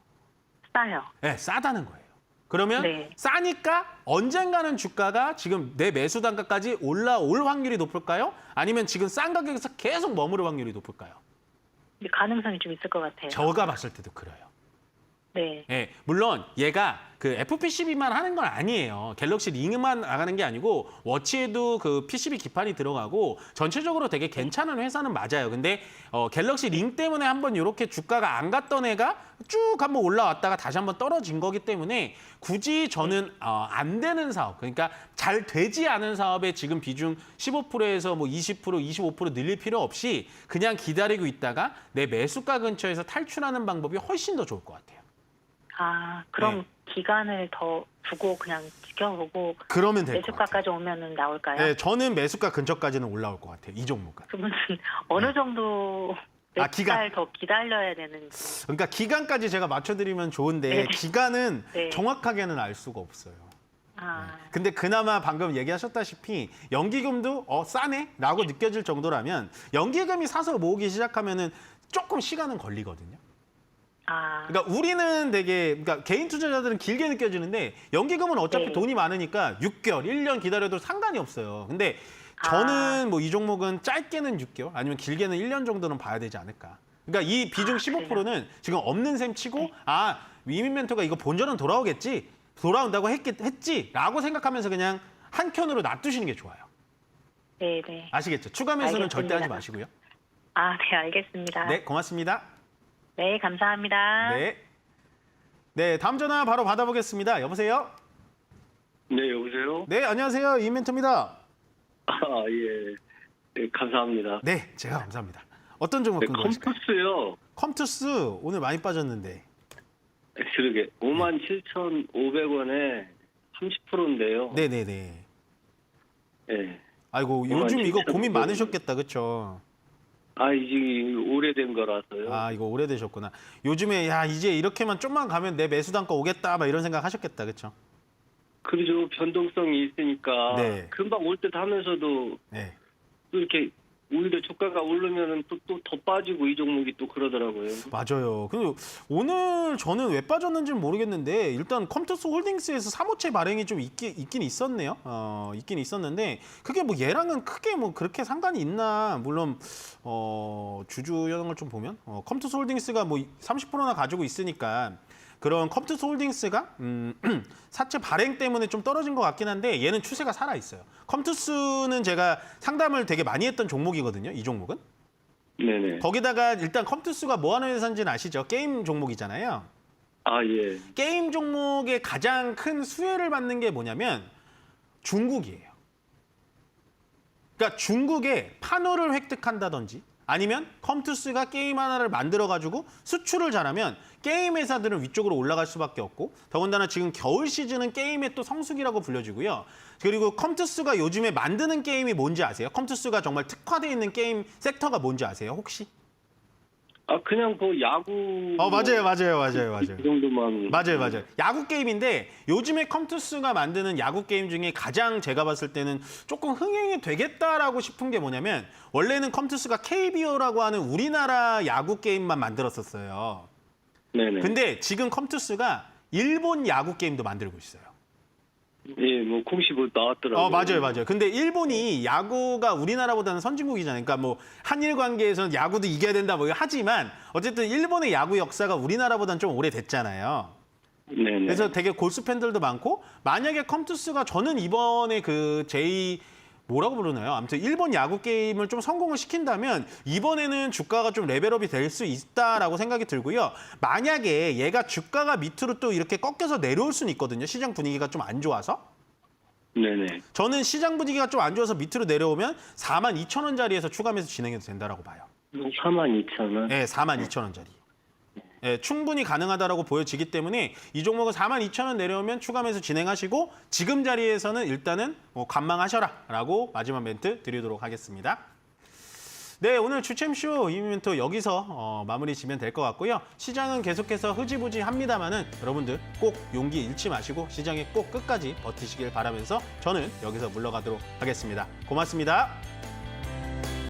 싸요. 네, 싸다는 거예요. 그러면 네. 싸니까 언젠가는 주가가 지금 내 매수 단가까지 올라올 확률이 높을까요? 아니면 지금 싼 가격에서 계속 머무를 확률이 높을까요? 근데 가능성이 좀 있을 것 같아요. 저가 봤을 때도 그래요. 네. 예, 물론 얘가 그 FPCB만 하는 건 아니에요. 갤럭시 링만 나가는 게 아니고 워치에도 그 PCB 기판이 들어가고 전체적으로 되게 괜찮은 회사는 맞아요. 근데 갤럭시 링 때문에 한번 이렇게 주가가 안 갔던 애가 쭉 한번 올라왔다가 다시 한번 떨어진 거기 때문에 굳이 저는 안 되는 사업, 그러니까 잘 되지 않은 사업에 지금 비중 15%에서 뭐 20%, 25% 늘릴 필요 없이 그냥 기다리고 있다가 내 매수가 근처에서 탈출하는 방법이 훨씬 더 좋을 것 같아요. 아, 그럼 네. 기간을 더 두고 그냥 지켜보고 그러면 될 것 같아요. 매수가까지 오면은 나올까요? 네, 저는 매수가 근처까지는 올라올 것 같아요. 이 종목은. 그러면 어느 정도 몇 기간. 달 더 기다려야 되는지. 그러니까 기간까지 제가 맞춰드리면 좋은데 네. 기간은 네. 정확하게는 알 수가 없어요. 아, 근데 그나마 방금 얘기하셨다시피 연기금도 싸네? 라고 느껴질 정도라면 연기금이 사서 모으기 시작하면은 조금 시간은 걸리거든요. 아, 그러니까 우리는 되게 그러니까 개인 투자자들은 길게 느껴지는데 연기금은 어차피 네. 돈이 많으니까 6개월, 1년 기다려도 상관이 없어요. 근데 저는 뭐 이 종목은 짧게는 6개월 아니면 길게는 1년 정도는 봐야 되지 않을까. 그러니까 이 비중 15%는 지금 없는 셈 치고 위민 멘토가 이거 본전은 돌아오겠지. 돌아온다고 했지라고 생각하면서 그냥 한 켠으로 놔두시는 게 좋아요. 네, 네. 아시겠죠? 추가 매수는 절대 하지 알겠습니다. 마시고요. 아, 네, 알겠습니다. 네, 고맙습니다. 네, 감사합니다. 네. 네, 다음 전화 바로 받아보겠습니다. 여보세요? 네, 여보세요? 네, 안녕하세요. 이멘토입니다. 예. 네, 감사합니다. 네, 제가 감사합니다. 어떤 종목 네, 궁금하실까요? 컴투스요. 컴투스 오늘 많이 빠졌는데. 그러게, 57,500원에 30%인데요. 네네네. 네. 아이고, 요즘 이거 57,500원. 고민 많으셨겠다, 그쵸? 이제 오래된 거라서요. 이거 오래되셨구나. 요즘에 이제 이렇게만 좀만 가면 내 매수 단가 오겠다, 막 이런 생각 하셨겠다, 그쵸? 그러죠. 변동성이 있으니까. 네. 금방 올 듯 하면서도 네. 또 이렇게 오히려 주가가 오르면은 또 더 빠지고 이 종목이 또 그러더라고요. 맞아요. 근데 오늘 저는 왜 빠졌는지는 모르겠는데 일단 컴투스 홀딩스에서 사모채 발행이 좀 있긴 있었네요. 있긴 있었는데 그게 뭐 얘랑은 크게 뭐 그렇게 상관이 있나? 물론 주주 현황을 좀 보면 컴투스 홀딩스가 뭐 30%나 가지고 있으니까 그런 컴투스 홀딩스가 사채 발행 때문에 좀 떨어진 것 같긴 한데 얘는 추세가 살아 있어요. 컴투스는 제가 상담을 되게 많이 했던 종목이거든요. 이 종목은. 네네. 거기다가 일단 컴투스가 뭐 하는 회사인지는 아시죠? 게임 종목이잖아요. 예. 게임 종목의 가장 큰 수혜를 받는 게 뭐냐면 중국이에요. 그러니까 중국에 판호를 획득한다든지 아니면 컴투스가 게임 하나를 만들어가지고 수출을 잘하면 게임 회사들은 위쪽으로 올라갈 수밖에 없고 더군다나 지금 겨울 시즌은 게임의 또 성수기라고 불려지고요. 그리고 컴투스가 요즘에 만드는 게임이 뭔지 아세요? 컴투스가 정말 특화되어 있는 게임 섹터가 뭔지 아세요? 혹시? 그냥 야구. 맞아요. 그 정도만. 맞아요. 야구 게임인데 요즘에 컴투스가 만드는 야구 게임 중에 가장 제가 봤을 때는 조금 흥행이 되겠다라고 싶은 게 뭐냐면 원래는 컴투스가 KBO라고 하는 우리나라 야구 게임만 만들었었어요. 네네. 근데 지금 컴투스가 일본 야구 게임도 만들고 있어요. 예, 공식 나왔더라고요. 맞아요. 근데 일본이 야구가 우리나라보다는 선진국이잖아요. 그러니까 뭐 한일 관계에서는 야구도 이겨야 된다 뭐 하지만 어쨌든 일본의 야구 역사가 우리나라보다는 좀 오래됐잖아요. 네네. 그래서 되게 골수 팬들도 많고 만약에 컴투스가 저는 이번에 그 뭐라고 부르나요? 아무튼 일본 야구 게임을 좀 성공을 시킨다면 이번에는 주가가 좀 레벨업이 될 수 있다라고 생각이 들고요. 만약에 얘가 주가가 밑으로 또 이렇게 꺾여서 내려올 수는 있거든요. 시장 분위기가 좀 안 좋아서. 네네. 저는 시장 분위기가 좀 안 좋아서 밑으로 내려오면 42,000원짜리에서 추가 매수 진행해도 된다라고 봐요. 42,000원. 네, 42,000원짜리. 충분히 가능하다라고 보여지기 때문에 이 종목은 42,000원 내려오면 추가 매수 진행하시고 지금 자리에서는 일단은 관망하셔라라고 마지막 멘트 드리도록 하겠습니다. 네, 오늘 주챔쇼 이벤트 여기서 마무리 지면 될 것 같고요. 시장은 계속해서 흐지부지 합니다만은 여러분들 꼭 용기 잃지 마시고 시장에 꼭 끝까지 버티시길 바라면서 저는 여기서 물러가도록 하겠습니다. 고맙습니다.